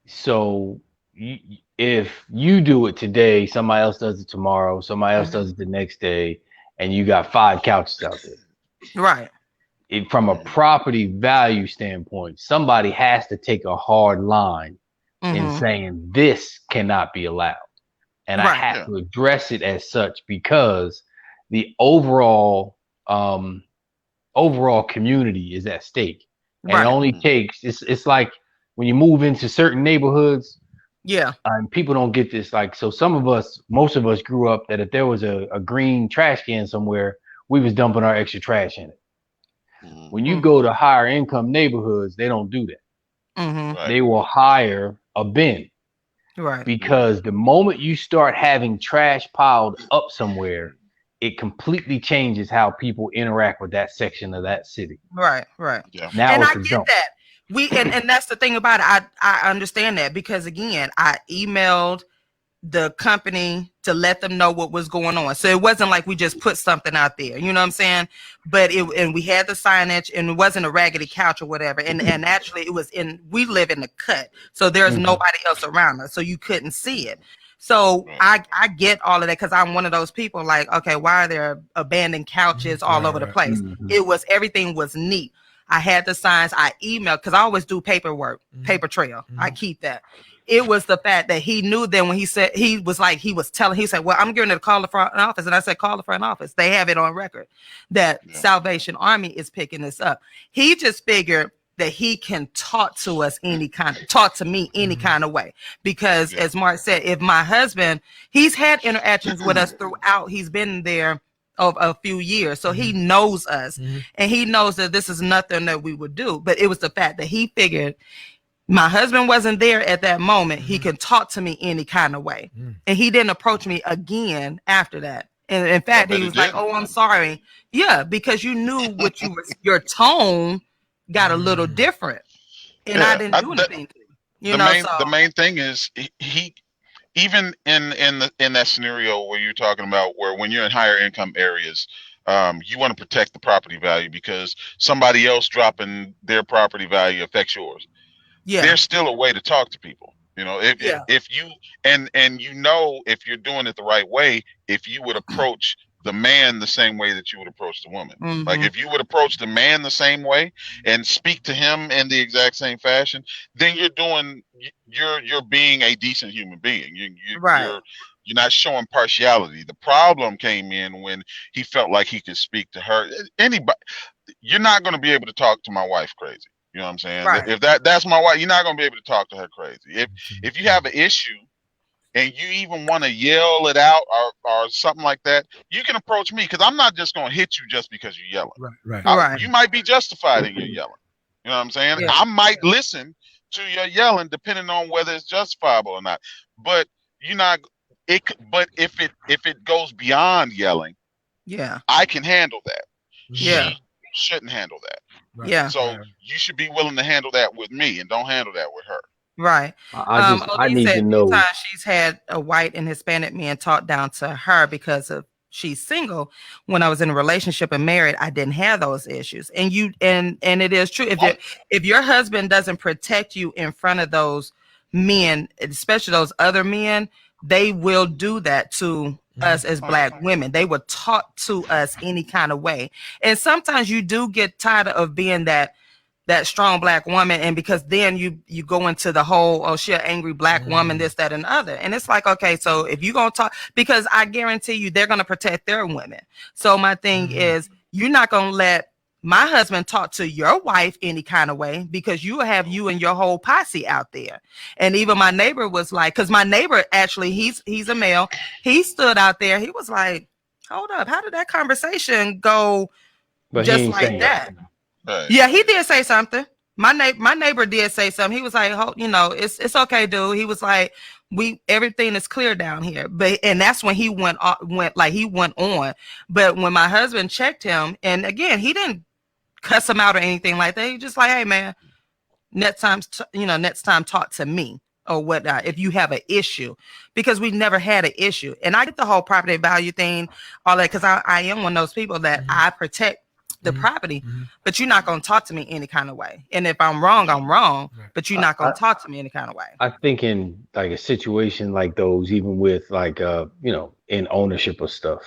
So if you do it today, somebody else does it tomorrow, somebody else does it the next day, and you got 5 couches out there. Right. From a property value standpoint, somebody has to take a hard line in saying this cannot be allowed. And I have to address it as such because the overall community is at stake. And it only takes, it's like when you move into certain neighborhoods, people don't get this. Like, so most of us grew up that if there was a green trash can somewhere, we was dumping our extra trash in it. When you go to higher income neighborhoods, they don't do that. They will hire a bin. Right. Because the moment you start having trash piled up somewhere, it completely changes how people interact with that section of that city. Right. Yeah. Now and it's I get that. And that's the thing about it. I understand that because again, I emailed the company to let them know what was going on. So it wasn't like we just put something out there, you know what I'm saying? But we had the signage and it wasn't a raggedy couch or whatever. And actually we live in the cut. So there's nobody else around us. So you couldn't see it. So I get all of that because I'm one of those people like, okay, why are there abandoned couches all over the place? Everything was neat. I had the signs, I emailed because I always do paperwork, paper trail. I keep that. It was the fact that he knew then when he said, he said, well, I'm going to call the front office. And I said, call the front office. They have it on record that Salvation Army is picking this up. He just figured that he can talk to me any kind of way. Because as Mark said, if my husband, he's had interactions with us throughout, he's been there of a few years. So he knows us and he knows that this is nothing that we would do. But it was the fact that he figured my husband wasn't there at that moment. He can talk to me any kind of way. And he didn't approach me again after that. And in fact, he was like, oh, I'm sorry. Yeah, because you knew your tone got a little different. And I didn't do anything. The main thing is he even in that scenario where you're talking about where when you're in higher income areas, you want to protect the property value because somebody else dropping their property value affects yours. Yeah, there's still a way to talk to people. If you and if you're doing it the right way, if you would approach the man the same way that you would approach the woman, like if you would approach the man the same way and speak to him in the exact same fashion, then you're being a decent human being. You're not showing partiality. The problem came in when he felt like he could speak to her. Anybody, you're not going to be able to talk to my wife crazy. You know what I'm saying? Right. If that's my wife, you're not going to be able to talk to her crazy. If you have an issue and you even want to yell it out or something like that, you can approach me because I'm not just going to hit you just because you're yelling. Right. You might be justified in your yelling. You know what I'm saying? Yeah. I might listen to your yelling depending on whether it's justifiable or not. But you're not. But if it goes beyond yelling, I can handle that. Yeah. She shouldn't handle that. Right. Yeah. So you should be willing to handle that with me, and don't handle that with her. Right. I need said to know. Sometimes she's had a white and Hispanic man talk down to her because of she's single. When I was in a relationship and married, I didn't have those issues. And it is true. If your husband doesn't protect you in front of those men, especially those other men, they will do that to us as Black women. They were taught to us any kind of way. And sometimes you do get tired of being that strong Black woman, and because then you go into the whole, oh, she an angry Black woman, this, that, and other. And it's like, okay, so if you're gonna talk, because I guarantee you they're gonna protect their women. So my thing is, you're not gonna let my husband talk to your wife any kind of way, because you have you and your whole posse out there. And even my neighbor was like, because my neighbor actually, he's a male, he stood out there, he was like, hold up, how did that conversation go? But just like that? Right. Yeah, he did say something. My neighbor did say something. He was like, it's okay, dude. He was like, everything is clear down here. And that's when he went on. But when my husband checked him, and again, he didn't cuss him out or anything like that. He just like, hey man, next time talk to me or whatnot if you have an issue, because we never had an issue. And I get the whole property value thing, all that, because I am one of those people that I protect the property, but you're not going to talk to me any kind of way. And if I'm wrong, I'm wrong, but you're not going to talk to me any kind of way. I think in like a situation like those, even with like, in ownership of stuff,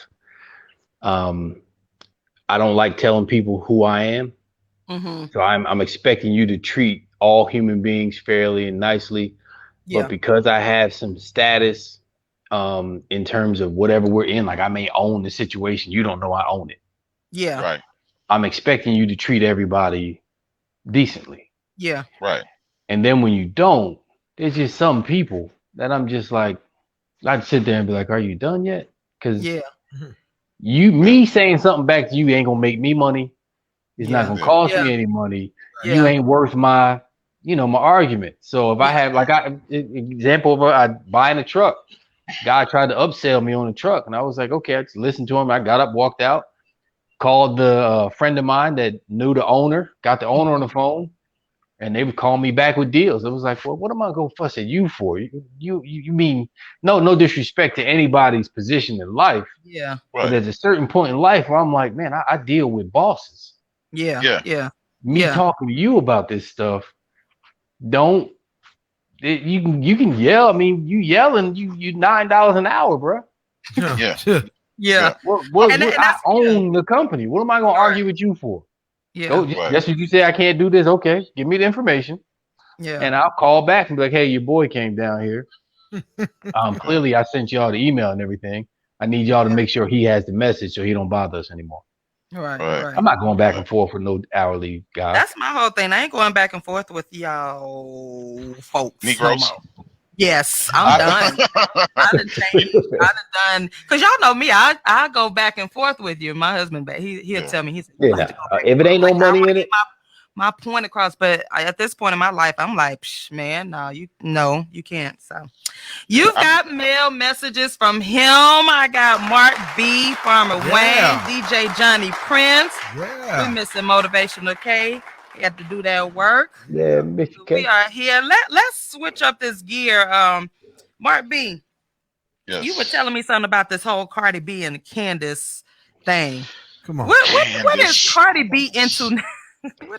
I don't like telling people who I am. So I'm expecting you to treat all human beings fairly and nicely. Yeah. But because I have some status, in terms of whatever we're in, like I may own the situation, you don't know I own it. Yeah. Right. I'm expecting you to treat everybody decently. Yeah. Right. And then when you don't, there's just some people that I'm just like, I'd sit there and be like, are you done yet? Because me saying something back to you ain't gonna make me money. It's not gonna cost me any money. You ain't worth my argument. So if I have example of buying a truck, guy tried to upsell me on the truck, and I was like, okay, I just listened to him. I got up, walked out. Called the friend of mine that knew the owner, got the owner on the phone, and they would call me back with deals. It was like, well, what am I gonna fuss at you for? You mean no disrespect to anybody's position in life. Yeah. But there's a certain point in life where I'm like, man, I deal with bosses. Yeah. Me talking to you about this stuff, you can yell. I mean, you yelling, you $9 an hour, bro. Yeah. I own the company. What am I going to argue with you for? Yeah. That's what you say. I can't do this. Okay. Give me the information. Yeah. And I'll call back and be like, hey, your boy came down here. Clearly I sent y'all the email and everything. I need y'all to make sure he has the message so he don't bother us anymore. Right. I'm not going back and forth with no hourly guy. That's my whole thing. I ain't going back and forth with y'all folks. Negroes. No. Yes, I'm done. I done changed. I done done, because y'all know me. I go back and forth with you. My husband, he'll tell me. He said, if it ain't no money in it, my point across. But at this point in my life, I'm like, man, no, you can't. So you've got mail messages from him. I got Mark B, Farmer Wayne, DJ Johnny Prince. Yeah, we missing Motivational K. You have to do that work. Yeah, Mr. K. We are here. Let's switch up this gear. Mark B. Yes. You were telling me something about this whole Cardi B and Candace thing. Come on. What is Cardi B into?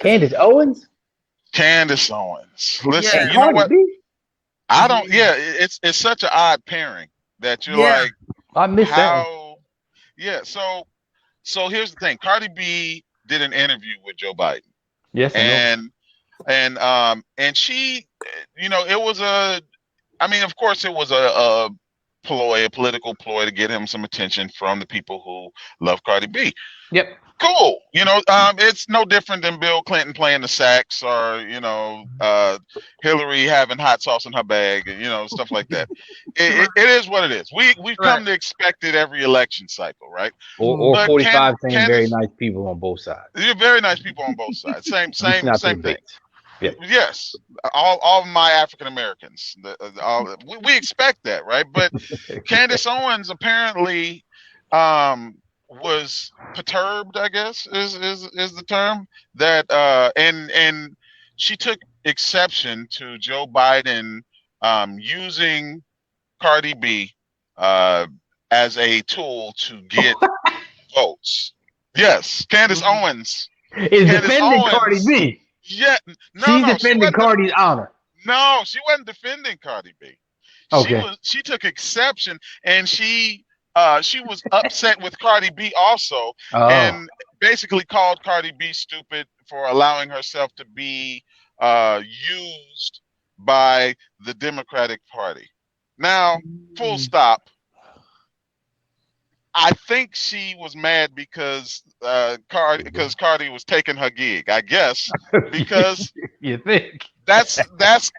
Candace Owens? Candace Owens. Listen, you know what? I don't. Yeah, it's such an odd pairing that you're like. I missed that. Yeah. So here's the thing. Cardi B did an interview with Joe Biden. Yes. And she, it was of course it was a political ploy to get him some attention from the people who love Cardi B. Yep. Cool. It's no different than Bill Clinton playing the sax or, Hillary having hot sauce in her bag and, stuff like that. It is what it is. We've come to expect it every election cycle, right? Or 45 saying very nice people on both sides. You're very nice people on both sides. Same thing. Yeah. Yes. All of my African Americans. We expect that, right? But Candace Owens apparently was perturbed, I guess is the term, that and she took exception to Joe Biden using Cardi B as a tool to get votes. Yes, Candace Owens is defending Cardi B. Yeah, she's defending Cardi's honor. No, she wasn't defending Cardi B. Okay. She took exception, and she was upset with Cardi B also, and basically called Cardi B stupid for allowing herself to be used by the Democratic Party. Now, full stop. I think she was mad because Cardi was taking her gig, I guess, because you think that's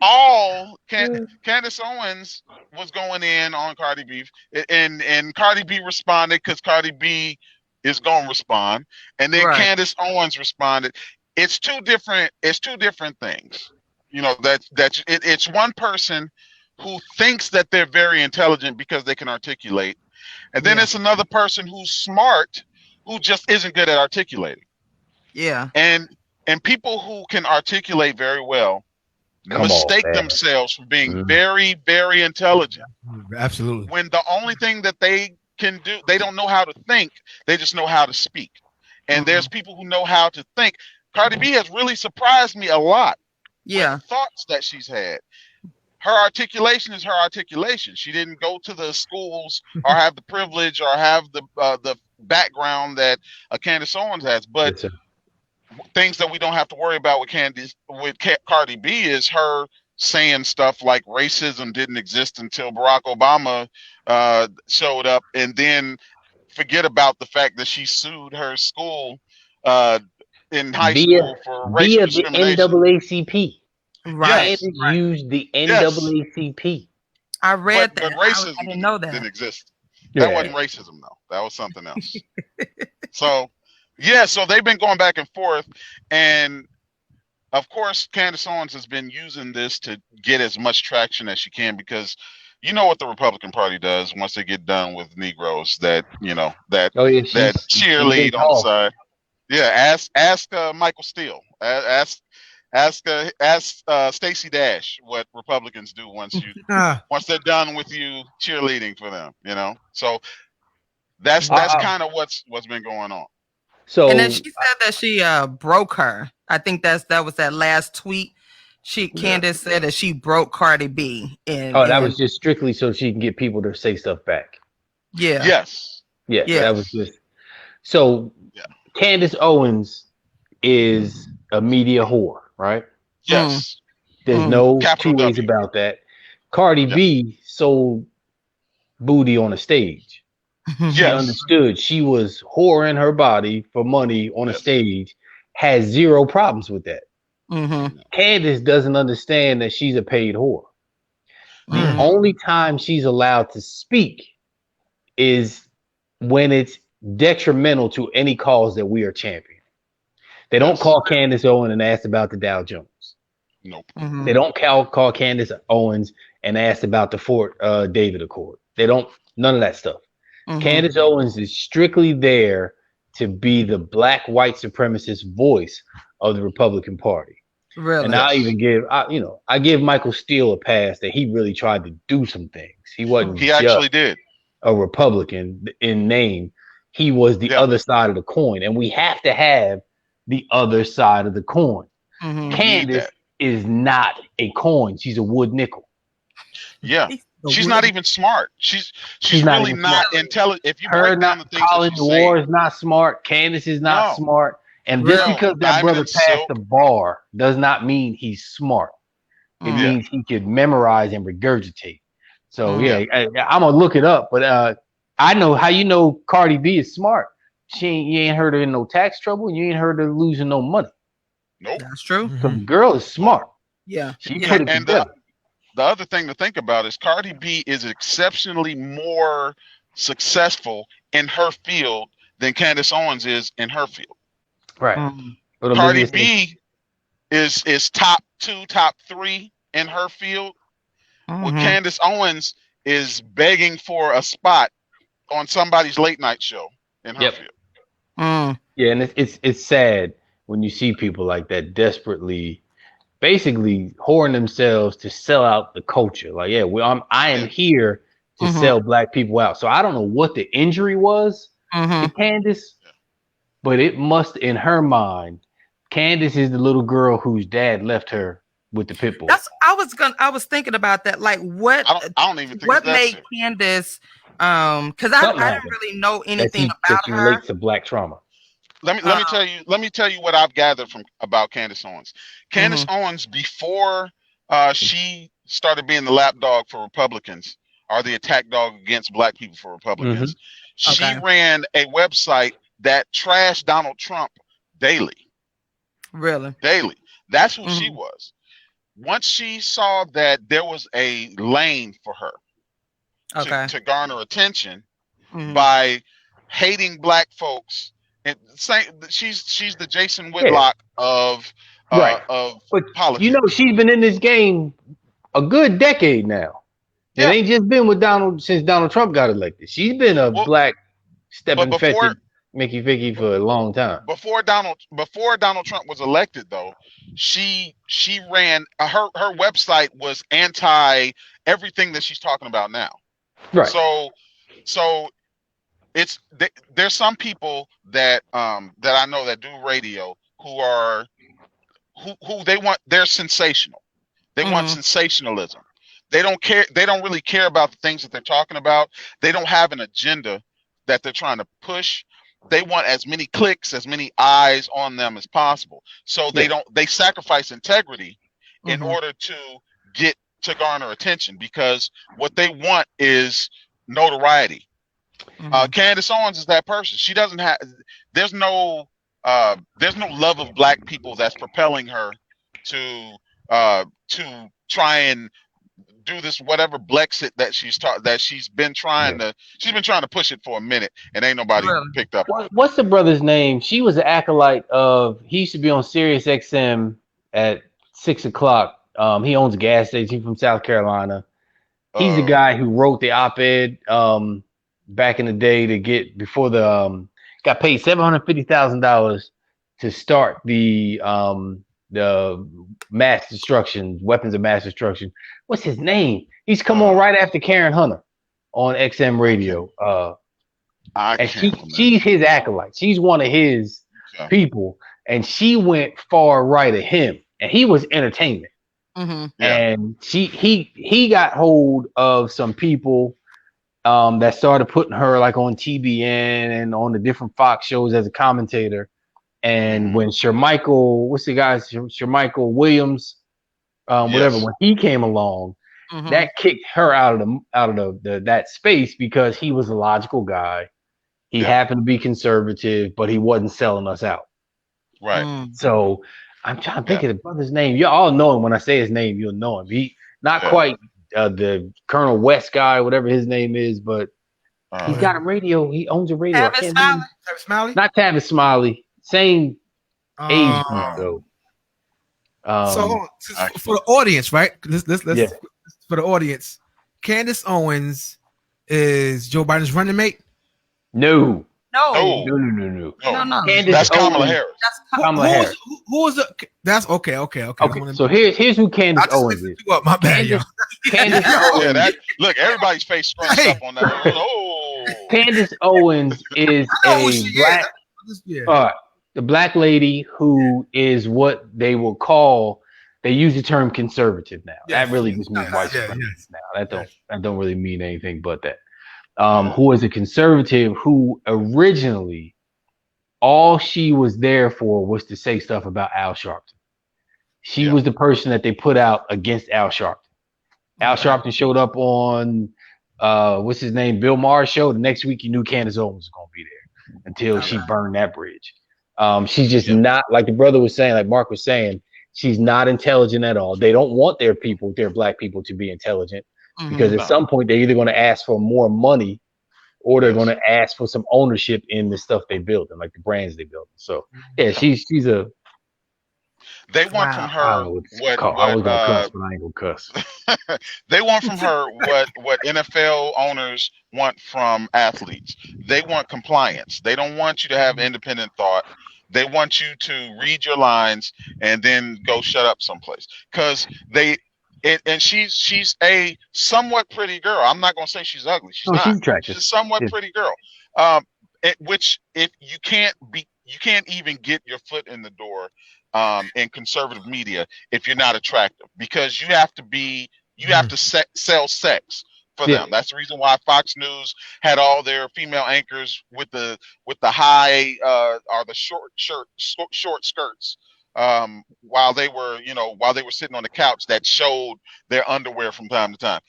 all Candace Owens was going in on Cardi B, and Cardi B responded because Cardi B is going to respond, and then Candace Owens responded. It's two different things. You know, it's one person who thinks that they're very intelligent because they can articulate. And then it's another person who's smart, who just isn't good at articulating. Yeah. And people who can articulate very well mistake themselves for being very, very intelligent. Absolutely. When the only thing that they can do, they don't know how to think, they just know how to speak. And there's people who know how to think. Cardi B has really surprised me a lot. Yeah. With thoughts that she's had. Her articulation is her articulation. She didn't go to the schools or have the privilege or have the background that Candace Owens has. But things that we don't have to worry about with Cardi B is her saying stuff like racism didn't exist until Barack Obama showed up, and then forget about the fact that she sued her school in high school for racial discrimination. The NAACP. Right. Used the NAACP. I read that. But racism I didn't know that. Didn't exist. That wasn't racism, though. That was something else. So they've been going back and forth. And, of course, Candace Owens has been using this to get as much traction as she can, because you know what the Republican Party does once they get done with Negroes, that cheerlead on the side. Yeah, ask Michael Steele. Ask Stacey Dash what Republicans do once they're done with you cheerleading for them, you know. So that's kind of what's been going on. So, and then she said that she broke her. I think that was that last tweet. Candace said that she broke Cardi B. That was just strictly so she can get people to say stuff back. Yeah. Yes. Yeah. That was just so. Yeah. Candace Owens is a media whore, right? Yes. There's no two ways about that. Cardi B sold booty on a stage. She understood she was whoring her body for money on a stage, has zero problems with that. Candace doesn't understand that she's a paid whore. The only time she's allowed to speak is when it's detrimental to any cause that we are championing. They don't call Candace Owens and ask about the Dow Jones. Nope. They don't call Candace Owens and ask about the Fort David Accord. They don't, none of that stuff. Candace Owens is strictly there to be the black white supremacist voice of the Republican Party. Really? And I even I give Michael Steele a pass that he really tried to do some things. He actually did a Republican in name. He was the other side of the coin, and we have to have the other side of the coin. Candace is not a coin. She's a wood nickel. Yeah. She's not even smart. She's really not intelligent. If you break down the things Colin War is not smart. Candace is not smart. And just because that brother passed the bar does not mean he's smart. It means he could memorize and regurgitate. So I'm gonna look it up. But I know how you know Cardi B is smart. You ain't heard her in no tax trouble. You ain't heard her losing no money. Nope, that's true. So the girl is smart. Yeah, she put it together. The other thing to think about is Cardi B is exceptionally more successful in her field than Candace Owens is in her field. Right. Cardi B is top 2, top 3 in her field. Well, Candace Owens is begging for a spot on somebody's late night show in her field. Yeah, and it's sad when you see people like that desperately, basically whoring themselves to sell out the culture. Like, yeah, I am here to sell black people out. So I don't know what the injury was to Candace, but it must, in her mind, Candace is the little girl whose dad left her with the pit bull. I was thinking about that. Like, what? I don't even think what made Candace? Because I didn't really know anything about her. Relates to black trauma. Let me tell you what I've gathered from about Candace Owens. Candace Owens, before she started being the lapdog for Republicans, or the attack dog against black people for Republicans, she ran a website that trashed Donald Trump daily. Really? Daily. That's who she was. Once she saw that there was a lane for her to garner attention by hating black folks, and saying she's the Jason Whitlock of politics. You know, she's been in this game a good decade now. It ain't just been with since Donald Trump got elected. She's been a black stepping fetching Mickey Vicky for a long time. Before Donald Trump was elected, though, she ran her website was anti everything that she's talking about now. Right. So there's some people that I know that do radio who they're sensational. They want sensationalism. They don't care. They don't really care about the things that they're talking about. They don't have an agenda that they're trying to push. They want as many clicks, as many eyes on them as possible. So they sacrifice integrity in order to garner attention, because what they want is notoriety. Candace Owens is that person. She doesn't have. There's no love of black people that's propelling her to try and do this whatever Blexit that she's been trying to push it for a minute, and ain't nobody picked up. What's the brother's name? She was an acolyte of. He used to be on Sirius XM at 6 o'clock. He owns a gas station. He's from South Carolina. He's the guy who wrote the op-ed back in the day to get before got paid $750,000 to start the mass destruction, weapons of mass destruction. What's his name? He's come on right after Karen Hunter on XM radio. And she's his acolyte. She's one of his people, and she went far right of him, and he was entertainment. And he got hold of some people that started putting her like on TBN and on the different Fox shows as a commentator. And when Shermichael, what's the guy, Shermichael Williams, whatever, when he came along, that kicked her out of that space, because he was a logical guy. He happened to be conservative, but he wasn't selling us out. Right. So I'm trying to think of the brother's name. You all know him. When I say his name, you'll know him. He not quite the Colonel West guy, whatever his name is, but he's got a radio. He owns a radio. Tavis Smiley? Not Tavis Smiley. Same age group though. So for the audience, right? Let's for the audience. Candace Owens is Joe Biden's running mate? No. No. That's Kamala Harris. Kamala Harris. Who is the? That's okay. So here's who Candace Owens is. My bad, yo. Candace Owens. Look, everybody's face scrunched up on that. Oh. Candace Owens is a black. The black lady who is what they will call. They use the term conservative now. That really just means white supremacist now. That don't really mean anything but that. Who is a conservative who originally all she was there for was to say stuff about Al Sharpton. She was the person that they put out against Al Sharpton. Al Sharpton showed up on what's his name, Bill Maher's show. The next week you knew Candace Owens was gonna be there until she burned that bridge. She's just not, like the brother was saying, like Mark was saying, she's not intelligent at all. They don't want their black people to be intelligent. Because at some point they're either going to ask for more money, or they're going to ask for some ownership in the stuff they build and like the brands they build. So she's a. They want from her what I was gonna cuss, but I ain't gonna cuss. They want from her what NFL owners want from athletes. They want compliance. They don't want you to have independent thought. They want you to read your lines and then go shut up someplace. Because and she's a somewhat pretty girl. I'm not gonna say she's ugly. She's not. She's attractive. She's a somewhat pretty girl. Which if you can't even get your foot in the door in conservative media if you're not attractive, because you have to sell sex for them. That's the reason why Fox News had all their female anchors with the high or the short skirts while they were sitting on the couch that showed their underwear from time to time.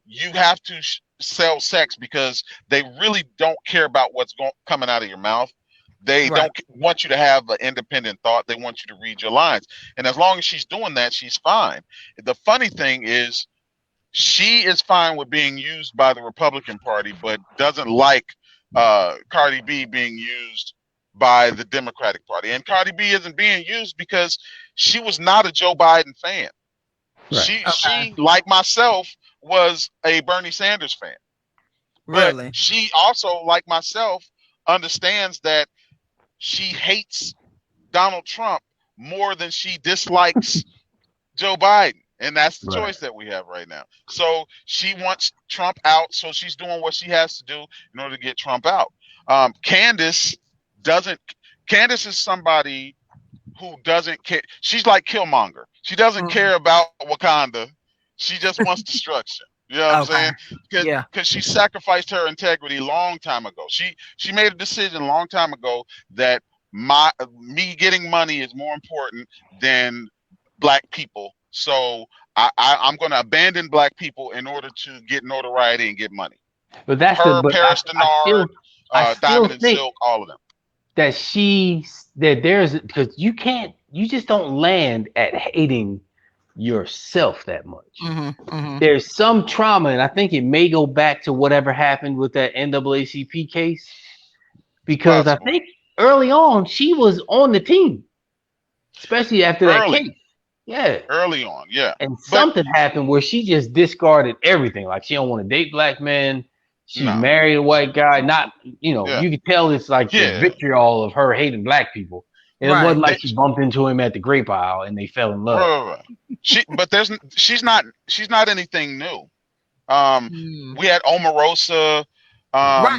You have to sell sex because they really don't care about what's coming out of your mouth. They don't want you to have an independent thought. They want you to read your lines. And as long as she's doing that, she's fine. The funny thing is she is fine with being used by the Republican Party, but doesn't like Cardi B being used by the Democratic Party. And Cardi B isn't being used because she was not a Joe Biden fan. Right. She, like myself, was a Bernie Sanders fan. But really? She also, like myself, understands that she hates Donald Trump more than she dislikes Joe Biden. And that's the choice that we have right now. So she wants Trump out. So she's doing what she has to do in order to get Trump out. Candace is somebody who doesn't care. She's like Killmonger. She doesn't care about Wakanda. She just wants destruction. You know what I'm saying? Because she sacrificed her integrity a long time ago. She made a decision a long time ago that me getting money is more important than black people. So I'm going to abandon black people in order to get notoriety and get money. But that's Paris Denard, Diamond and Silk, all of them. Because you just don't land at hating yourself that much. There's some trauma, and I think it may go back to whatever happened with that NAACP case, because I think early on she was on the team, especially after that case. Early on, and something happened where she just discarded everything. Like, she don't want to date black men. She married a white guy. Not, you can tell it's like the vitriol of her hating black people. And it wasn't like she bumped into him at the grape aisle and they fell in love. She's not anything new. We had Omarosa.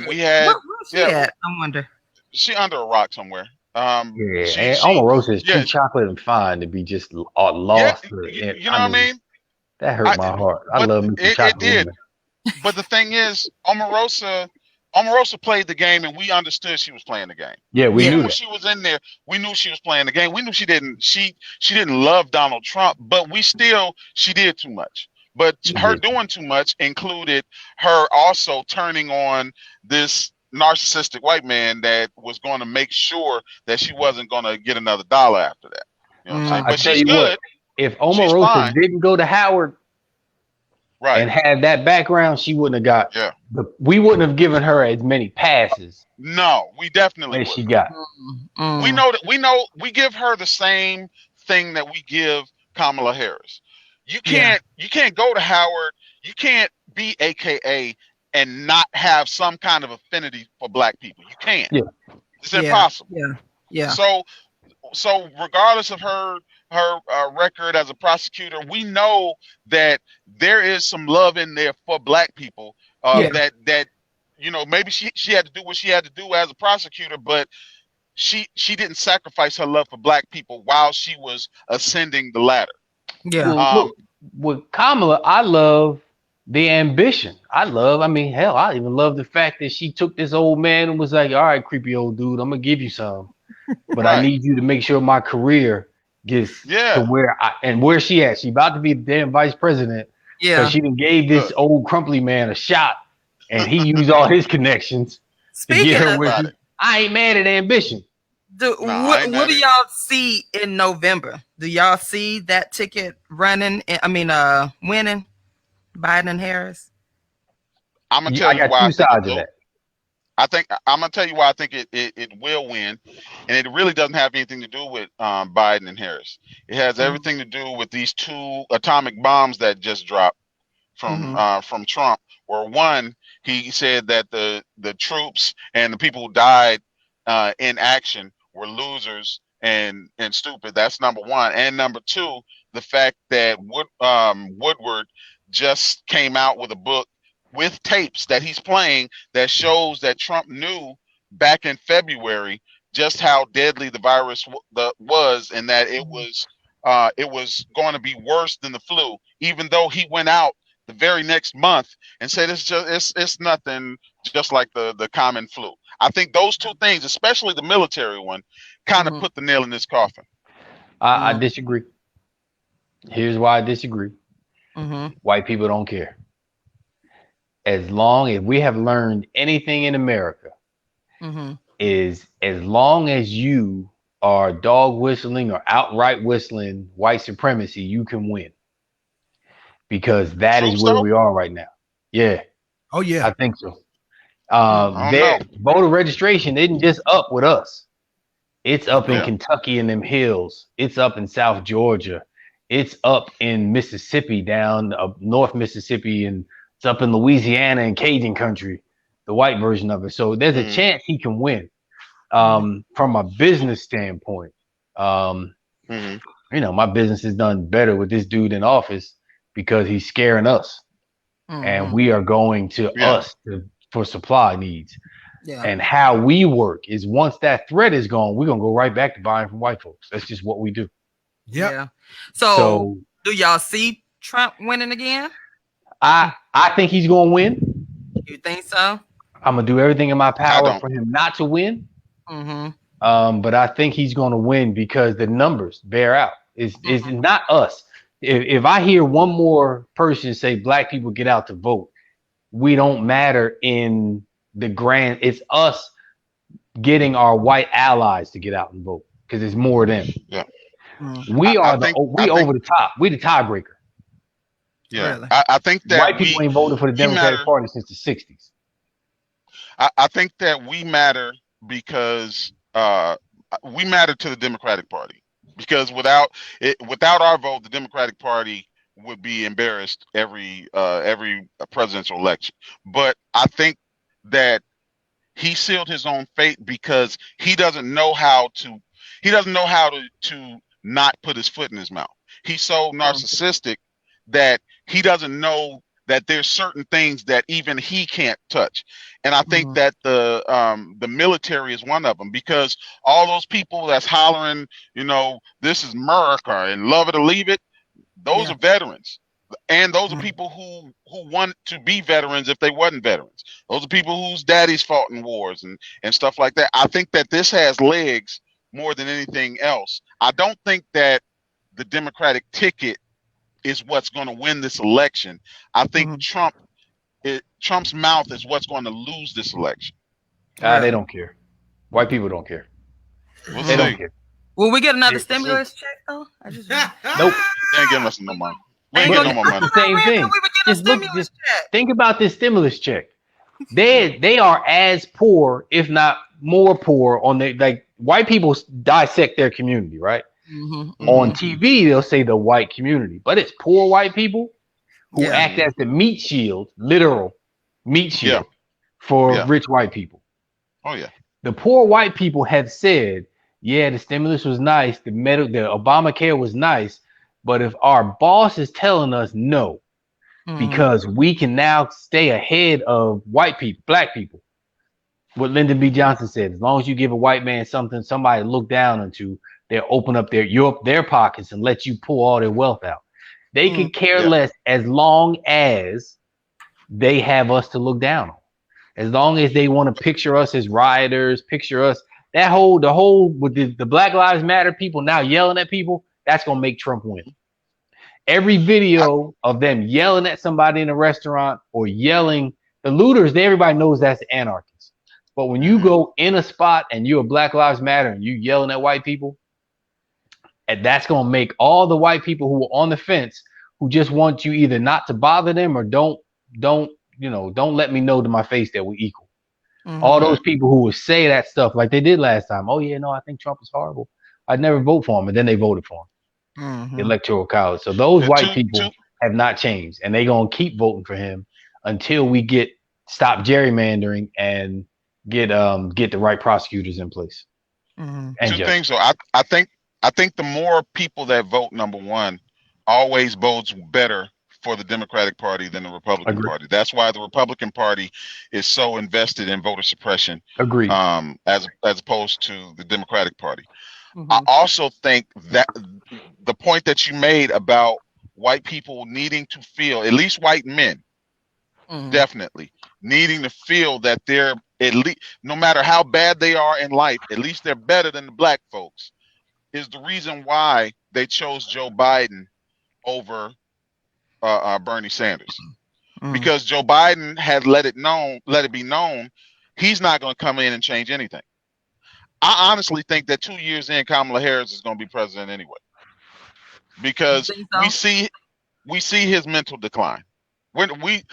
We had where's she at? I wonder. She under a rock somewhere. Omarosa is too chocolate and fine to be just lost. You know what I mean? That hurt my heart. I love me some chocolate. It did. But the thing is, Omarosa played the game, and we understood she was playing the game. Yeah, we knew when she was in there. We knew she was playing the game. We knew she didn't love Donald Trump, but she did too much. But her doing too much included her also turning on this narcissistic white man that was going to make sure that she wasn't going to get another dollar after that. You know what I'm saying? But she's good. What, if Omarosa didn't go to Howard and had that background, she wouldn't have got. We wouldn't have given her as many passes. No, we definitely as she got. We know we give her the same thing that we give Kamala Harris. You can't go to Howard. You can't be AKA and not have some kind of affinity for black people. You can't. It's impossible. So regardless of her record as a prosecutor, we know that there is some love in there for black people. That maybe she had to do what she had to do as a prosecutor, but she didn't sacrifice her love for black people while she was ascending the ladder. With Kamala, I love the ambition. I even love the fact that she took this old man and was like, all right, creepy old dude, I'm gonna give you some, but I need you to make sure my career gets to where she at. She about to be the damn vice president. So she done gave this old crumply man a shot, and he used all his connections to get her with. I ain't mad at ambition. What do y'all see in November? Do y'all see that ticket winning? Biden and Harris. I'm gonna tell you why. Two sides of that. I think I'm gonna tell you why I think it will win, and it really doesn't have anything to do with Biden and Harris. It has everything to do with these 2 atomic bombs that just dropped from Trump. Where one, he said that the troops and the people who died in action were losers and stupid. That's number one. And number two, the fact that Woodward just came out with a book with tapes that he's playing that shows that Trump knew back in February just how deadly the virus was, and that it was going to be worse than the flu, even though he went out the very next month and said it's nothing, just like the common flu. I think those 2 things, especially the military one, kind of put the nail in this coffin. I disagree. Here's why I disagree. White people don't care. As long as we have learned anything in America, is as long as you are dog whistling or outright whistling white supremacy, you can win. Because that is where we are right now. Yeah. Oh yeah. I think so. Their voter registration isn't just up with us. It's up in Kentucky in them hills. It's up in South Georgia. It's up in Mississippi, down North Mississippi, and it's up in Louisiana and Cajun country, the white version of it. So there's a chance he can win. From a business standpoint, you know, my business has done better with this dude in office because he's scaring us, and we are going to us for supply needs. And how we work is once that threat is gone, we're gonna go right back to buying from white folks. That's just what we do. So do y'all see Trump winning again? I think he's gonna win. You think so? I'm gonna do everything in my power for him not to win. But I think he's gonna win because the numbers bear out. It's not us. If I hear one more person say black people get out to vote, we don't matter in the grand. It's us getting our white allies to get out and vote because it's more of them. We are over the top. We the tiebreaker. Really? I think that white people ain't voted for the Democratic Party since the 60s. I think that we matter because we matter to the Democratic Party. Because without our vote, the Democratic Party would be embarrassed every presidential election. But I think that he sealed his own fate because he doesn't know how to not put his foot in his mouth. He's so narcissistic that he doesn't know that there's certain things that even he can't touch. And I think that the military is one of them, because all those people that's hollering, you know, this is America and love it or leave it, those are veterans. And those are people who want to be veterans if they wasn't veterans. Those are people whose daddies fought in wars and stuff like that. I think that this has legs more than anything else. I don't think that the Democratic ticket is what's going to win this election. I think Trump's mouth is what's going to lose this election. They don't care. White people don't care. They don't care. Will we get another stimulus check though? Nope. They ain't giving us no money. We ain't getting no more money. Same thing. Just think about this stimulus check. They are as poor, if not more poor, on the like white people dissect their community, right? On TV, they'll say the white community, but it's poor white people who act as the meat shield, literal meat shield for rich white people. Oh yeah. The poor white people have said, yeah, the stimulus was nice, the Obamacare was nice, but if our boss is telling us no, because we can now stay ahead of white people, black people. What Lyndon B. Johnson said, as long as you give a white man something somebody to look down into, they'll open up their pockets and let you pull all their wealth out. They could care less as long as they have us to look down on. As long as they want to picture us as rioters, picture us, the whole with the Black Lives Matter people now yelling at people, that's gonna make Trump win. Every video of them yelling at somebody in a restaurant or yelling, the looters, everybody knows that's anarchists. But when you go in a spot and you're a Black Lives Matter and you yelling at white people, and that's gonna make all the white people who are on the fence, who just want you either not to bother them or don't let me know to my face that we're equal. All those people who would say that stuff like they did last time. Oh yeah, no, I think Trump is horrible. I'd never vote for him, and then they voted for him. The Electoral College. So those white people have not changed, and they're gonna keep voting for him until we stop gerrymandering and get the right prosecutors in place. Two things. So I think the more people that vote, number one, always bodes better for the Democratic Party than the Republican Party. That's why the Republican Party is so invested in voter suppression. Agreed. As opposed to the Democratic Party. I also think that the point that you made about white people needing to feel, at least white men, definitely needing to feel that they're at least, no matter how bad they are in life, at least they're better than the black folks, is the reason why they chose Joe Biden over Bernie Sanders. Because Joe Biden had let it be known he's not going to come in and change anything. I honestly think that 2 years in, Kamala Harris is going to be president anyway, because we see his mental decline. I would vote.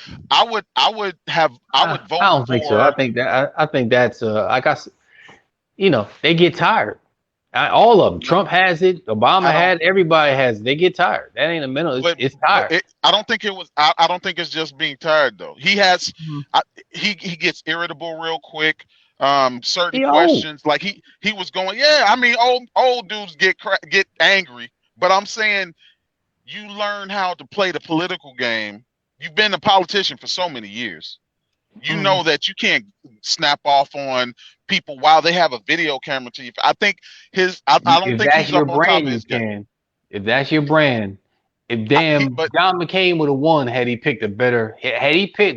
I don't think so. I think that's they get tired. All of them. Trump has it. Obama had it. Everybody has it. They get tired. That ain't a mental. It's tired. I don't think it was. I don't think it's just being tired though. He has. He gets irritable real quick. Certain questions, like he was going. Yeah, I mean, old dudes get angry. But I'm saying, you learn how to play the political game. You've been a politician for so many years. You know that you can't snap off on people while they have a video camera to you. I think I don't think he's up on top of his game. If that's your brand, John McCain would have won had he picked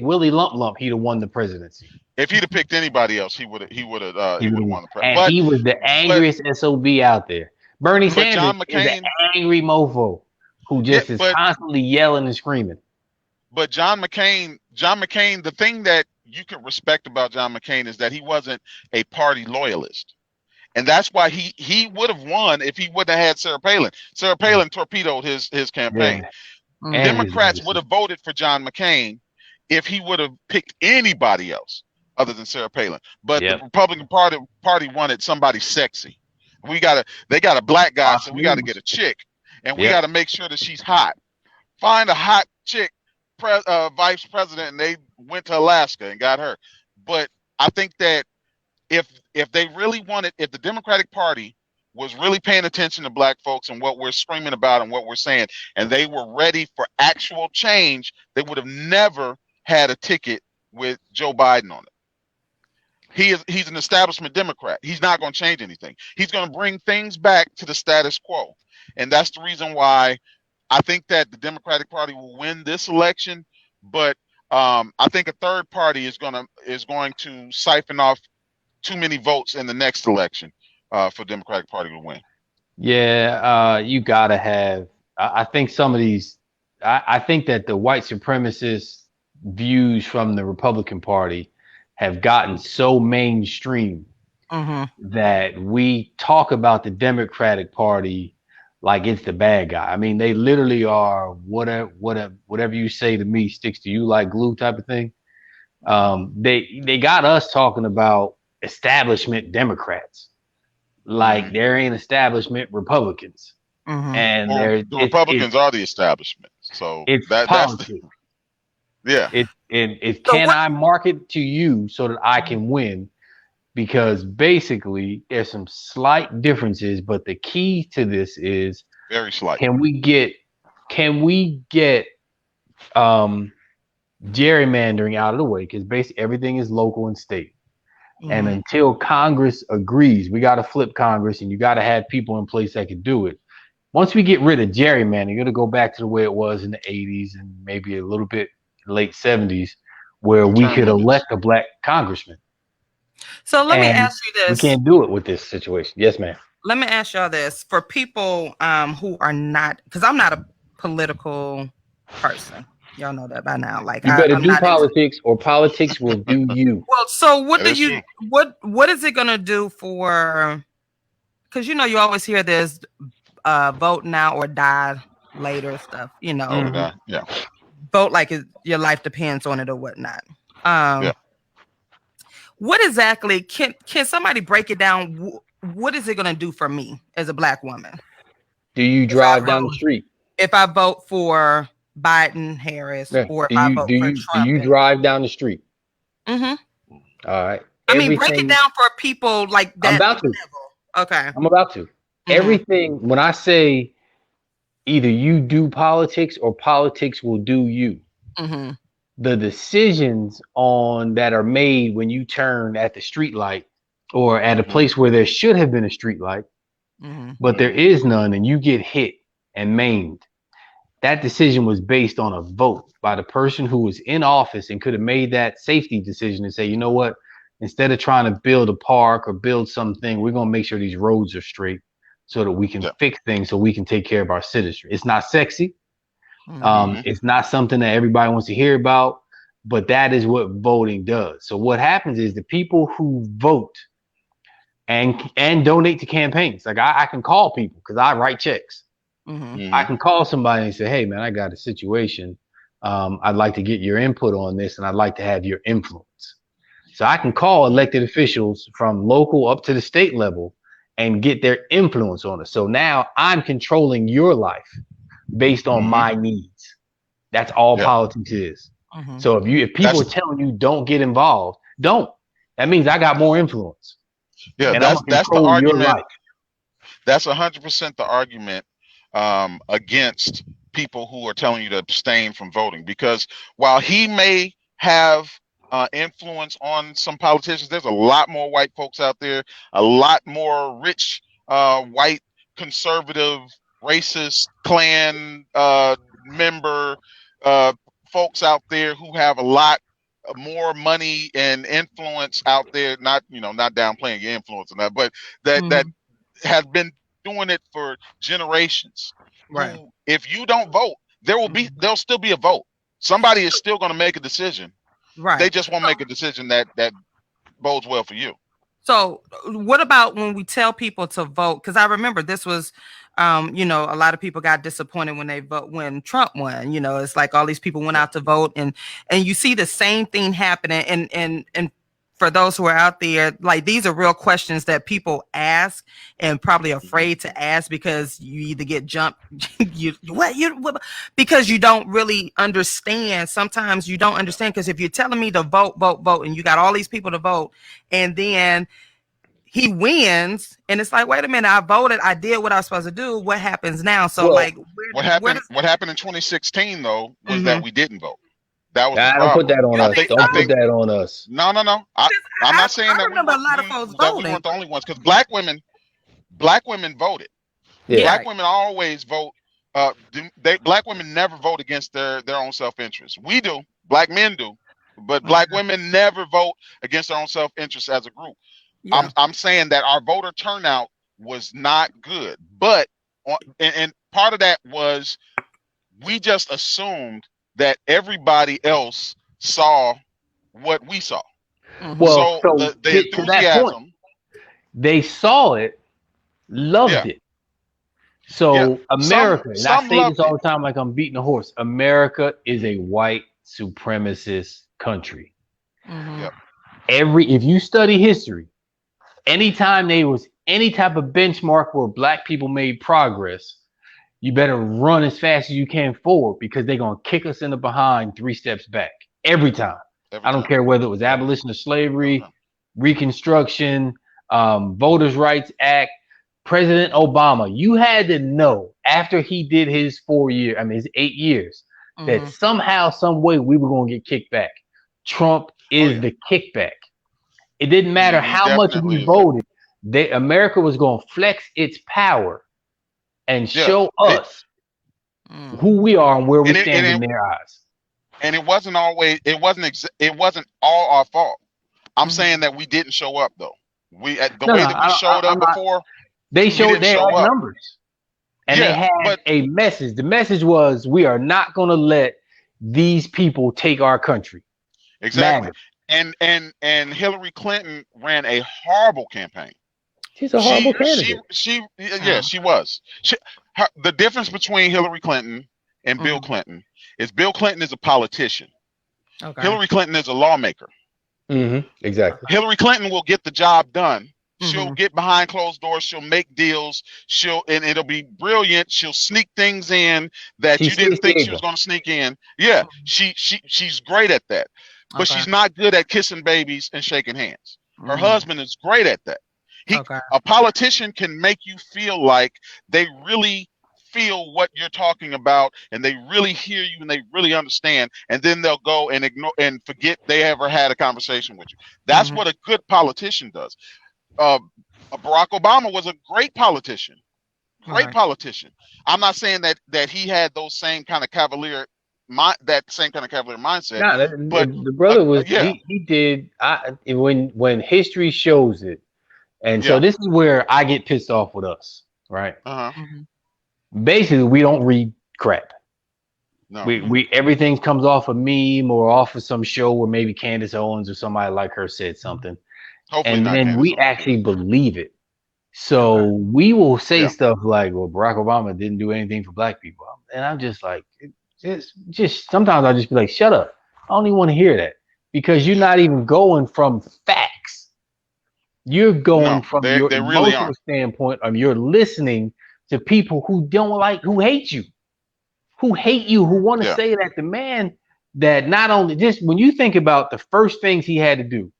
Willie Lump Lump, he'd have won the presidency. If he'd have picked anybody else, he would have won the presidency. And he was the angriest SOB out there. Bernie Sanders is an angry mofo who just is constantly yelling and screaming. But John McCain, the thing that you can respect about John McCain is that he wasn't a party loyalist. And that's why he would have won if he wouldn't have had Sarah Palin. Sarah Palin torpedoed his campaign. Yeah. Democrats would have voted for John McCain if he would have picked anybody else other than Sarah Palin. But the Republican Party wanted somebody sexy. They got a black guy, so we got to get a chick. And we got to make sure that she's hot. Find a hot chick vice president, and they went to Alaska and got her. But I think that if they really wanted, if the Democratic Party was really paying attention to black folks and what we're screaming about and what we're saying, and they were ready for actual change, they would have never had a ticket with Joe Biden on it. He's an establishment Democrat. He's not going to change anything. He's going to bring things back to the status quo. And that's the reason why I think that the Democratic Party will win this election, but I think a third party is going to siphon off too many votes in the next election for Democratic Party to win. Yeah, you gotta have. I think some of these. I think that the white supremacist views from the Republican Party have gotten so mainstream that we talk about the Democratic Party like it's the bad guy. I mean, they literally are whatever you say to me sticks to you like glue type of thing. They got us talking about establishment Democrats, like there ain't establishment Republicans, and the Republicans are the establishment. So it's politics. Can I market to you so that I can win? Because basically there's some slight differences, but the key to this is very slight. Can we get gerrymandering out of the way? Because basically everything is local and state. And until Congress agrees, we got to flip Congress, and you got to have people in place that can do it. Once we get rid of gerrymandering, it'll go back to the way it was in the 80s and maybe a little bit late 70s, where we could elect a black congressman. So let me ask you this. We can't do it with this situation. Yes, ma'am. Let me ask y'all this. For people who are not, because I'm not a political person. Y'all know that by now. Like, you better do politics, or politics will do you. Well, so what what is it gonna do for? Because you always hear this vote now or die later stuff. Vote like your life depends on it or whatnot. what exactly can somebody break it down? What is it going to do for me as a Black woman? Do you drive down the street? If I vote for Biden, Harris, or if I vote for Trump, do you drive down the street? Mm-hmm. All right. I mean, break it down for people like that. I'm about to. Okay. I'm about to. Mm-hmm. Everything, when I say either you do politics or politics will do you, mm-hmm. the decisions on that are made when you turn at the street light or at a place where there should have been a street light, but there is none, and you get hit and maimed. That decision was based on a vote by the person who was in office and could have made that safety decision and say, you know what, instead of trying to build a park or build something, we're going to make sure these roads are straight so that we can fix things, so we can take care of our citizenry. It's not sexy. It's not something that everybody wants to hear about, but that is what voting does. So what happens is the people who vote and donate to campaigns, like I can call people because I write checks. I can call somebody and say, hey man, I got a situation. I'd like to get your input on this, and I'd like to have your influence. So I can call elected officials from local up to the state level and get their influence on us. So now I'm controlling your life based on my needs. That's all politics is. So if people are telling you don't get involved, don't. That means I got more influence. Yeah, and that's the argument. That's 100% the argument against people who are telling you to abstain from voting, because while he may have influence on some politicians, there's a lot more white folks out there, a lot more rich white conservative racist Klan member folks out there who have a lot more money and influence out there. Not downplaying your influence and that, but that has been doing it for generations. Right. Who, if you don't vote, there'll still be a vote. Somebody is still going to make a decision. Right. They just won't make a decision that bodes well for you. So what about when we tell people to vote? Because I remember this was, a lot of people got disappointed when Trump won. It's like all these people went out to vote, and you see the same thing happening. And for those who are out there, like, these are real questions that people ask and probably afraid to ask because you either get jumped, because you don't really understand. Sometimes you don't understand, because if you're telling me to vote, and you got all these people to vote, and then he wins, and it's like, wait a minute, I voted, I did what I was supposed to do. What happens now? So what happened in 2016 though was that we didn't vote. That was don't put that on us. Don't put that on us. No. I'm not saying that. I remember a lot of folks voting. We weren't the only ones, because black women voted. Yeah. Black women always vote. Black women never vote against their own self-interest. We do. Black men do, but black women never vote against their own self-interest as a group. Yeah. I'm saying that our voter turnout was not good, but and part of that was we just assumed that everybody else saw what we saw. Well, so the to that point, they saw it, loved it. So America, and I say this all the time like I'm beating a horse, America is a white supremacist country. If you study history, anytime there was any type of benchmark where black people made progress, you better run as fast as you can forward, because they're going to kick us in the behind 3 steps back every time. I don't care whether it was abolition of slavery, Reconstruction, Voters' Rights Act, President Obama. You had to know after he did his 8 years, that somehow, some way we were going to get kicked back. Trump is the kickback. It didn't matter how much we voted. America was going to flex its power and show us who we are and where we stand in their eyes. And it wasn't all our fault. I'm saying that we didn't show up though. We showed up before. They showed their numbers, and they had a message. The message was, we are not going to let these people take our country. Exactly. And Hillary Clinton ran a horrible campaign. She's a horrible candidate. She was. The difference between Hillary Clinton and Bill Clinton is Bill Clinton is a politician. Okay. Hillary Clinton is a lawmaker. Exactly. Hillary Clinton will get the job done. She'll get behind closed doors. She'll make deals. And it'll be brilliant. She'll sneak things in that you didn't think she was going to sneak in. Yeah, she's great at that, but she's not good at kissing babies and shaking hands. Her husband is great at that. A politician can make you feel like they really feel what you're talking about, and they really hear you, and they really understand, and then they'll go and ignore and forget they ever had a conversation with you. That's what a good politician does. Barack Obama was a great politician. Politician. I'm not saying that he had those same kind of cavalier mindset. Nah, but the brother was he did. When history shows it, and so this is where I get pissed off with us, right? Basically, we don't read crap. No. We everything comes off a meme or off of some show where maybe Candace Owens or somebody like her said something. Hopefully and then we actually believe it. So we will say stuff like, well, Barack Obama didn't do anything for black people. And I'm just like, just sometimes I'll just be like, shut up. I don't even want to hear that, because you're not even going from facts. You're going from your emotional standpoint, you're listening to people who who hate you, who want to say that the man that not only just when you think about the first things he had to do,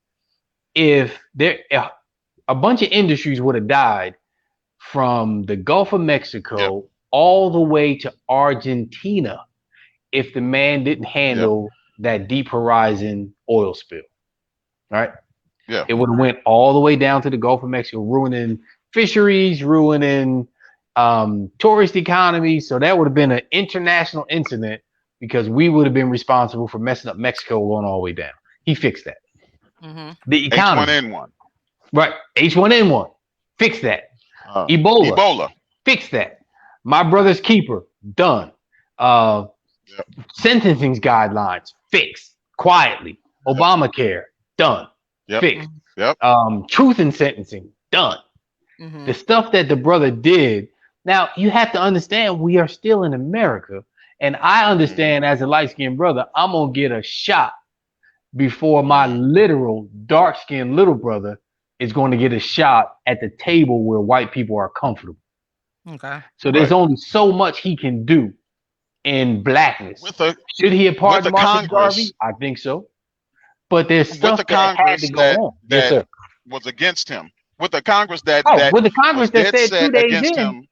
if a bunch of industries would have died from the Gulf of Mexico all the way to Argentina if the man didn't handle that Deep Horizon oil spill, right? Yeah, it would have went all the way down to the Gulf of Mexico, ruining fisheries, ruining tourist economy. So that would have been an international incident because we would have been responsible for messing up Mexico going all the way down. He fixed that. The economy. H1N1. Right. H1N1. Fix that. Ebola. Fix that. My brother's keeper. Done. Sentencing guidelines. Fixed. Quietly. Obamacare. Done. Fixed. Truth in sentencing. Done. The stuff that the brother did. Now, you have to understand we are still in America. And I understand as a light-skinned brother, I'm going to get a shot before my literal dark-skinned little brother is going to get a shot at the table where white people are comfortable. Okay. So there's only so much he can do in blackness. Should he have pardoned Marcus Garvey? I think so. But there's stuff that had to go on. Yes, sir. Was against him. With the Congress that said 2 days in,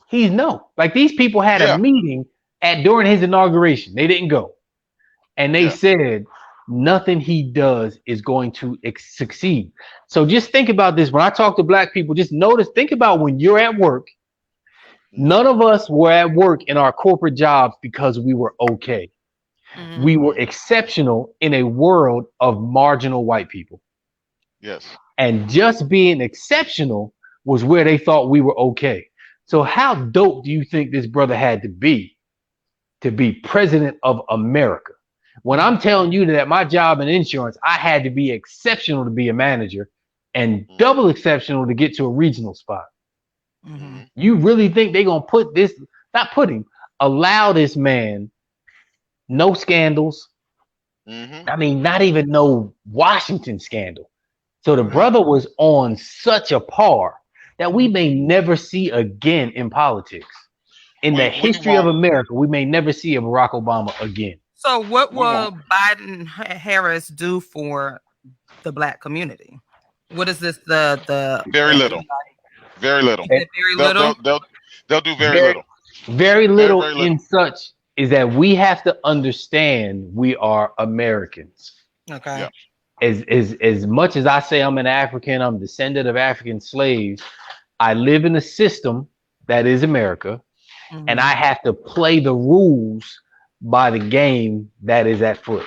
he's no. Like these people had a meeting during his inauguration. They didn't go. And they said nothing he does is going to succeed. So just think about this. When I talk to black people, just think about when you're at work. None of us were at work in our corporate jobs because we were okay. We were exceptional in a world of marginal white people. Yes. And just being exceptional was where they thought we were okay. So how dope do you think this brother had to be president of America? When I'm telling you that my job in insurance, I had to be exceptional to be a manager and double exceptional to get to a regional spot. You really think they're going to allow this man, no scandals. I mean, not even no Washington scandal. So the brother was on such a par that we may never see again in politics. In the history of America, we may never see a Barack Obama again. So what will Biden Harris do for the black community? What is this? The very little. Very little. Very little. They'll do very little. Very little in such is that we have to understand we are Americans. Okay. Yeah. As much as I say I'm an African, I'm descendant of African slaves, I live in a system that is America, and I have to play the rules by the game that is at foot.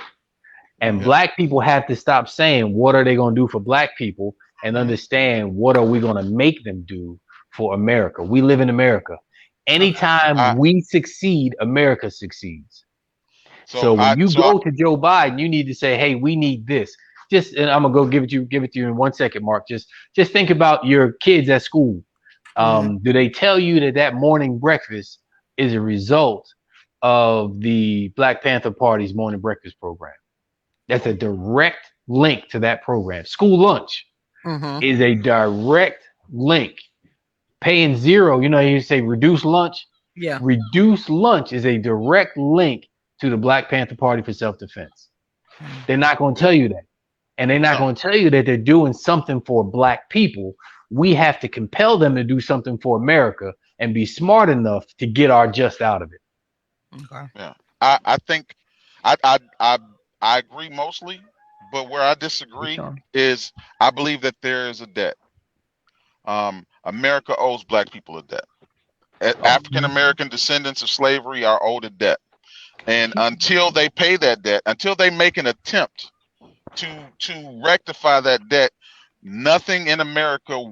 And black people have to stop saying, what are they going to do for black people, and understand what are we going to make them do for America. We live in America. Anytime we succeed, America succeeds. So when you go to Joe Biden, you need to say, hey, we need this. And I'm gonna go give it to you in 1 second, Mark. Just think about your kids at school. Do they tell you that morning breakfast is a result of the Black Panther Party's morning breakfast program? That's a direct link to that program. School lunch is a direct link. Paying zero, you say reduce lunch. Yeah. Reduce lunch is a direct link to the Black Panther Party for self-defense. They're not going to tell you that. And they're not going to tell you that they're doing something for Black people. We have to compel them to do something for America and be smart enough to get our just out of it. Okay. Yeah. I think I agree mostly, but where I disagree is I believe that there is a debt. America owes Black people a debt. African American descendants of slavery are owed a debt. And until they pay that debt, until they make an attempt to rectify that debt, nothing in America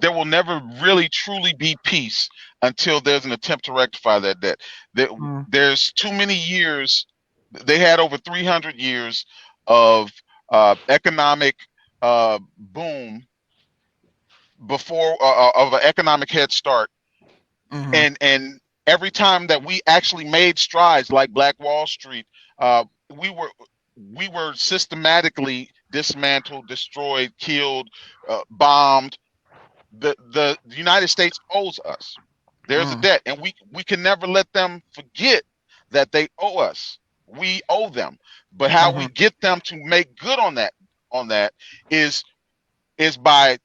there will never really truly be peace until there's an attempt to rectify that debt. There's too many years. They had over 300 years of economic boom before of an economic head start. And every time that we actually made strides like Black Wall Street, we were systematically dismantled, destroyed, killed, bombed. The United States owes us. There's a debt, and we can never let them forget that they owe us. We owe them. But how we get them to make good on that is by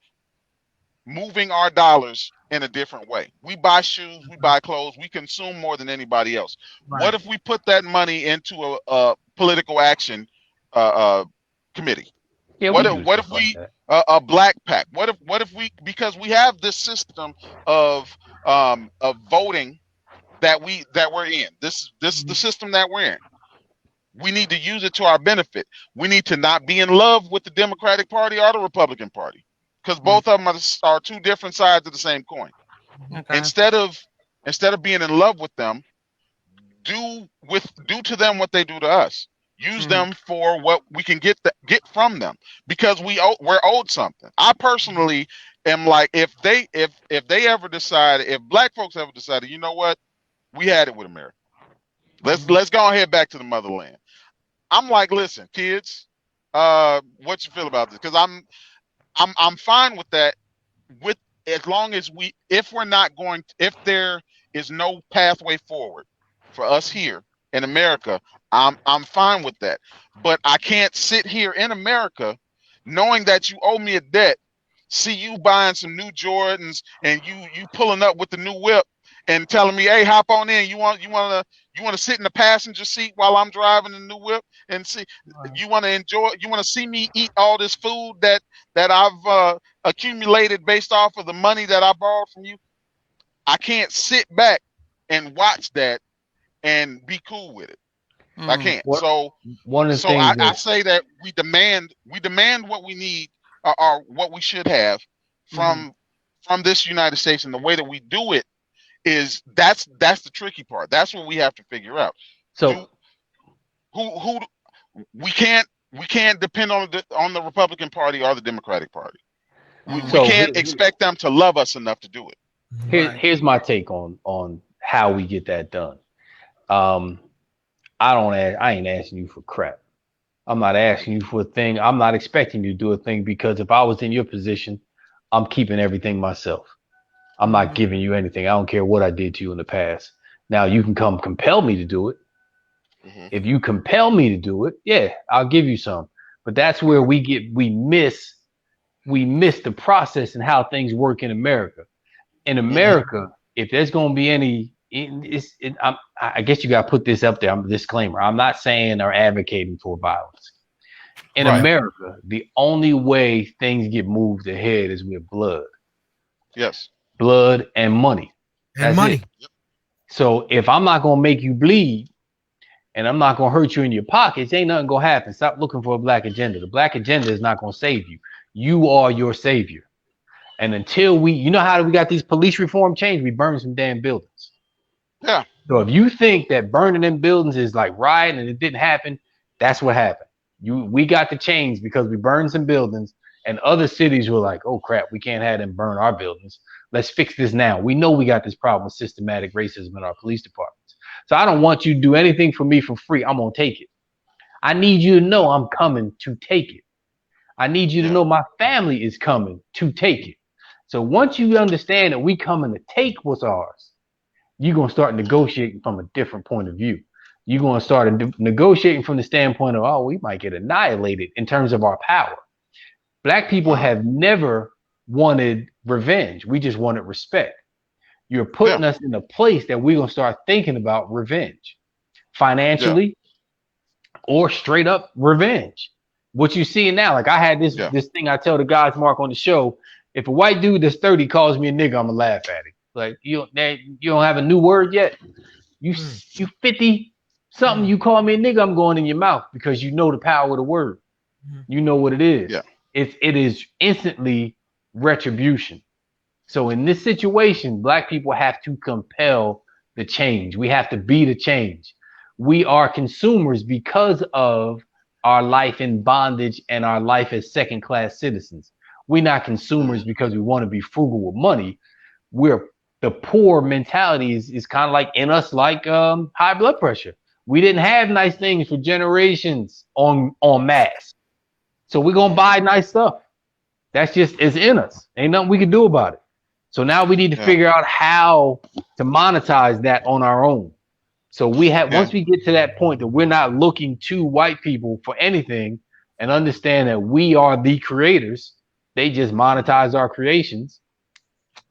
moving our dollars in a different way. We buy shoes, we buy clothes, we consume more than anybody else. Right. What if we put that money into a political action committee? Yeah, what if we a Backkkk? What if we, because we have this system of voting that we're in. This is the system that we're in. We need to use it to our benefit. We need to not be in love with the Democratic Party or the Republican Party, because both of them are two different sides of the same coin. Okay. Instead of being in love with them, do to them what they do to us. Use them for what we can get from them, because we're owed something. I personally am like, if Black folks ever decided, you know what, we had it with America. Let's go ahead back to the motherland. I'm like, listen, kids, what you feel about this? Because I'm fine with that, as long as if there is no pathway forward for us here in America, I'm fine with that. But I can't sit here in America knowing that you owe me a debt, see you buying some new Jordans and you pulling up with the new whip and telling me, hey, hop on in. You want to sit in the passenger seat while I'm driving the new whip and see. Right. You want to enjoy. You want to see me eat all this food that I've accumulated based off of the money that I borrowed from you. I can't sit back and watch that and be cool with it. I can't. I say that we demand what we need or what we should have from this United States, and the way that we do it is that's the tricky part. That's what we have to figure out. So who we can't depend on the Republican Party or the Democratic Party. We can't expect them to love us enough to do it. Here's my take on how we get that done. I ain't asking you for crap. I'm not asking you for a thing. I'm not expecting you to do a thing, because if I was in your position, I'm keeping everything myself. I'm not giving you anything. I don't care what I did to you in the past. Now you can come compel me to do it. If you compel me to do it, yeah, I'll give you some. But that's where we miss the process and how things work in America. In America, if there's going to be any, I guess you got to put this up there. I'm a disclaimer. I'm not saying or advocating for violence. In America, the only way things get moved ahead is with blood. Yes. Blood and money. That's money. It. So if I'm not going to make you bleed and I'm not going to hurt you in your pockets, ain't nothing going to happen. Stop looking for a black agenda. The black agenda is not going to save you. You are your savior. And until you know how we got these police reform change, we burn some damn buildings. Yeah. So if you think that burning them buildings is like rioting and it didn't happen, that's what happened. We got the change because we burned some buildings, and other cities were like, oh crap, we can't have them burn our buildings. Let's fix this now. We know we got this problem with systematic racism in our police departments. So I don't want you to do anything for me for free. I'm going to take it. I need you to know I'm coming to take it. I need you to know my family is coming to take it. So once you understand that we coming to take what's ours, you're going to start negotiating from a different point of view. You're going to start negotiating from the standpoint of, oh, we might get annihilated in terms of our power. Black people have never wanted revenge. We just wanted respect. You're putting us in a place that we're going to start thinking about revenge, financially or straight up revenge. What you see now, like I had this thing I tell the guys, Mark, on the show, if a white dude that's 30 calls me a nigga, I'm going to laugh at him. Like, you don't have a new word yet? You 50 something, you call me a nigga, I'm going in your mouth because you know the power of the word. You know what it is. Yeah. It is instantly retribution. So in this situation, Black people have to compel the change. We have to be the change. We are consumers because of our life in bondage and our life as second-class citizens. We're not consumers because we want to be frugal with money. The poor mentality is kind of like in us, like high blood pressure. We didn't have nice things for generations en masse. So we're going to buy nice stuff. That's just, it's in us. Ain't nothing we can do about it. So now we need to figure out how to monetize that on our own. So once we get to that point that we're not looking to white people for anything and understand that we are the creators, they just monetize our creations.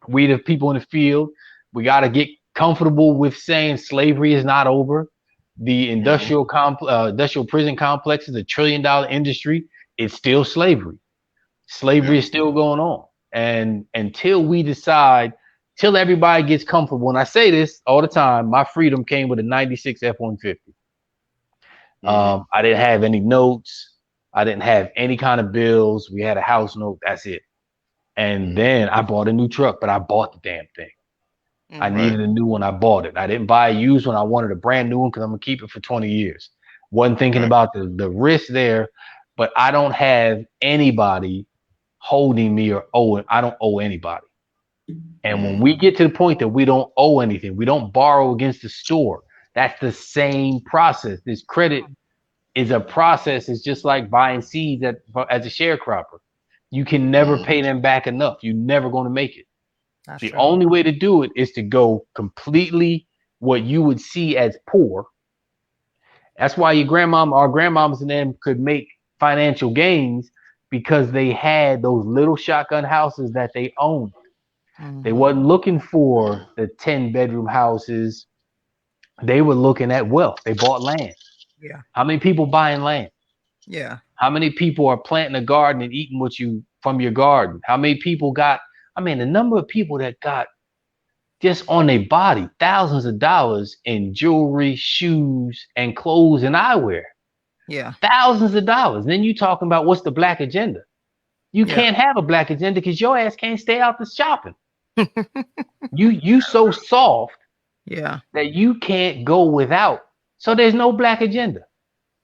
We, the people in the field, we got to get comfortable with saying slavery is not over. The industrial prison complex is $1 trillion industry. It's still slavery. Slavery is still going on. And until we decide, till everybody gets comfortable, and I say this all the time, my freedom came with a 96 F-150. I didn't have any notes. I didn't have any kind of bills. We had a house note. That's it. And then I bought a new truck, but I bought the damn thing. I needed a new one. I bought it. I didn't buy a used one. I wanted a brand new one because I'm going to keep it for 20 years. Wasn't thinking about the risk there, but I don't have anybody holding me or owing. I don't owe anybody. And when we get to the point that we don't owe anything, we don't borrow against the store. That's the same process. This credit is a process. It's just like buying seeds as a sharecropper. You can never pay them back enough. You're never going to make it. That's the only way to do it is to go completely what you would see as poor. That's why our grandmoms and them could make financial gains because they had those little shotgun houses that they owned. They wasn't looking for the 10-bedroom houses. They were looking at wealth. They bought land. Yeah. How many people buying land? Yeah. How many people are planting a garden and eating from your garden? How many people the number of people that got just on their body thousands of dollars in jewelry, shoes, and clothes and eyewear. Yeah. Thousands of dollars. Then you talking about what's the Black agenda. You can't have a Black agenda because your ass can't stay out the shopping. you so soft that you can't go without. So there's no Black agenda.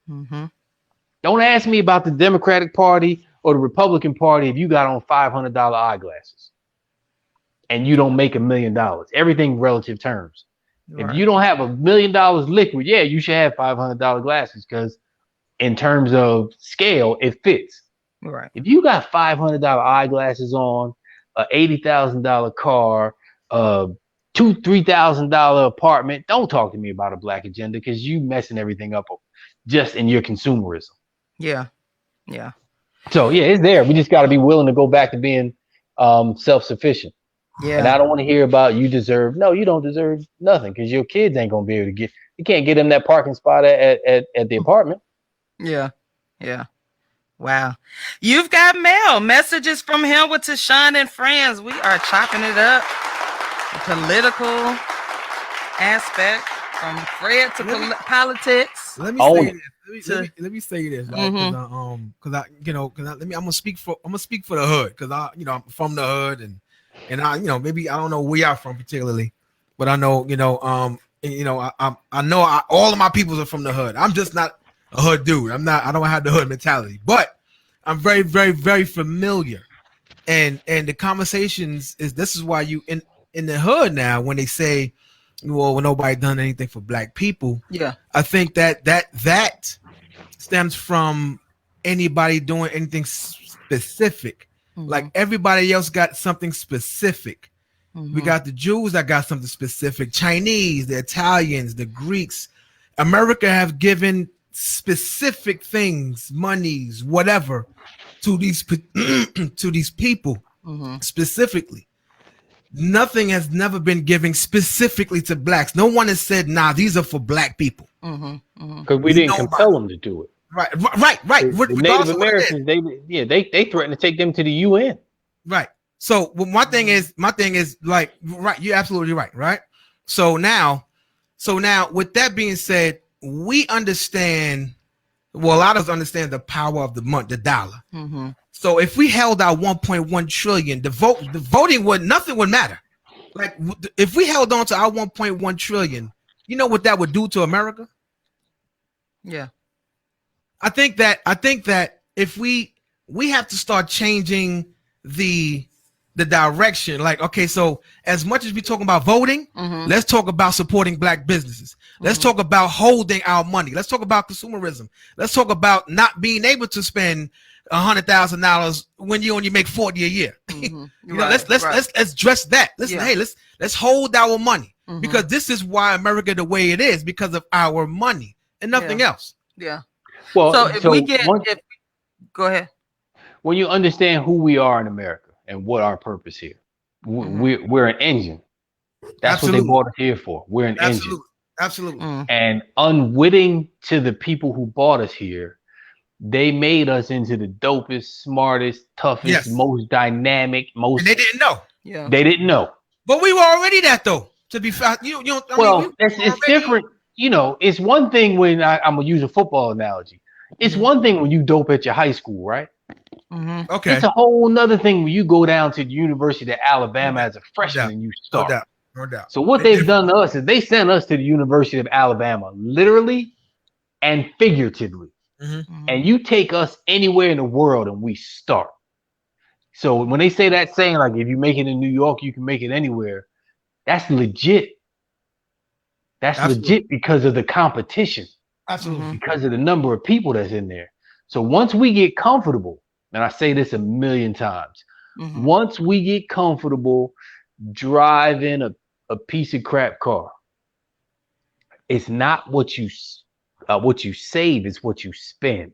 Don't ask me about the Democratic Party or the Republican Party if you got on $500 eyeglasses and you don't make $1 million. Everything relative terms. Right. If you don't have $1 million liquid, you should have $500 glasses because in terms of scale, it fits. Right. If you got $500 eyeglasses on, a $80,000 car, $2,000-$3,000 apartment, don't talk to me about a Black agenda because you messing everything up just in your consumerism. Yeah. Yeah. So it's there. We just got to be willing to go back to being self-sufficient. Yeah. And I don't want to hear about you don't deserve nothing because your kids ain't gonna be able to you can't get them that parking spot at the apartment. Yeah. Yeah. Wow. You've got mail. Messages from him with Tashawn and friends. We are chopping it up. The political aspect from Fred to politics. Let me say this, right? Because I'm gonna speak for the hood because I'm from the hood and I maybe I don't know where y'all from particularly, but I know I know all of my peoples are from the hood. I'm just not a hood dude. I don't have the hood mentality, but I'm very, very, very familiar. And the conversations this is why you in the hood now when they say, well, nobody done anything for Black people. Yeah, I think that stems from anybody doing anything specific. Like everybody else got something specific. We got the Jews that got something specific, Chinese, the Italians, the Greeks. America have given specific things, monies, whatever, to these to these people specifically. Nothing has never been given specifically to blacks. No one has said, "Nah, these are for black people." Because we didn't compel them to do it. Right. The Native Americans, they threatened to take them to the UN. Right. So my thing is like, right, you're absolutely right. So now with that being said, we understand, well, a lot of us understand the power of the dollar. So if we held out 1.1 trillion, the voting nothing would matter. Like if we held on to our 1.1 trillion, you know what that would do to America? Yeah. I think that if we have to start changing the direction. Like, okay, so as much as we talking about voting, let's talk about supporting black businesses. Let's talk about holding our money. Let's talk about consumerism. Let's talk about not being able to spend $100,000 when you only make 40 a year. Let's address that. Let's hold our money because this is why America the way it is, because of our money and nothing else. Yeah. Well, go ahead. When you understand who we are in America and what our purpose here, we're an engine. That's what they brought us here for. We're an engine. Absolutely. And unwitting to the people who bought us here, they made us into the dopest, smartest, toughest, most dynamic, most. And they didn't know. Yeah. They didn't know. But we were already that though. To be fair, it's different. You know, it's one thing when I'm gonna use a football analogy. It's one thing when you dope at your high school, right? Okay. It's a whole nother thing when you go down to the University of Alabama as a freshman and you start. No doubt. So what they've done to us is they sent us to the University of Alabama, literally and figuratively. And you take us anywhere in the world and we start. So when they say that saying, like, if you make it in New York, you can make it anywhere, that's legit. That's legit because of the competition. Absolutely. Because of the number of people that's in there. So once we get comfortable, and I say this a million times, once we get comfortable driving a piece of crap car, it's not what you save, it's what you spend.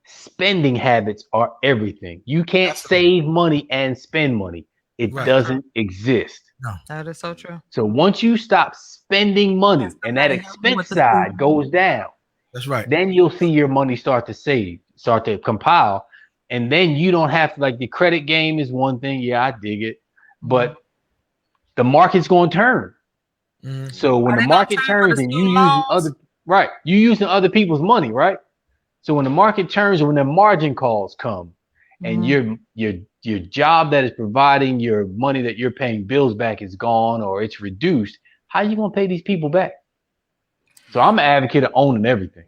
Spending habits are everything. You can't save money and spend money. It doesn't exist. No. That is so true. So once you stop spending money and that expense side goes down, that's right. Then you'll see your money start to compile. And then you don't have to, like, the credit game is one thing. Yeah, I dig it. But the market's going to turn. So when the market turns and you using other people's money, right? So when the market turns or when the margin calls come and your job that is providing your money that you're paying bills back is gone or it's reduced, how are you going to pay these people back? So I'm an advocate of owning everything.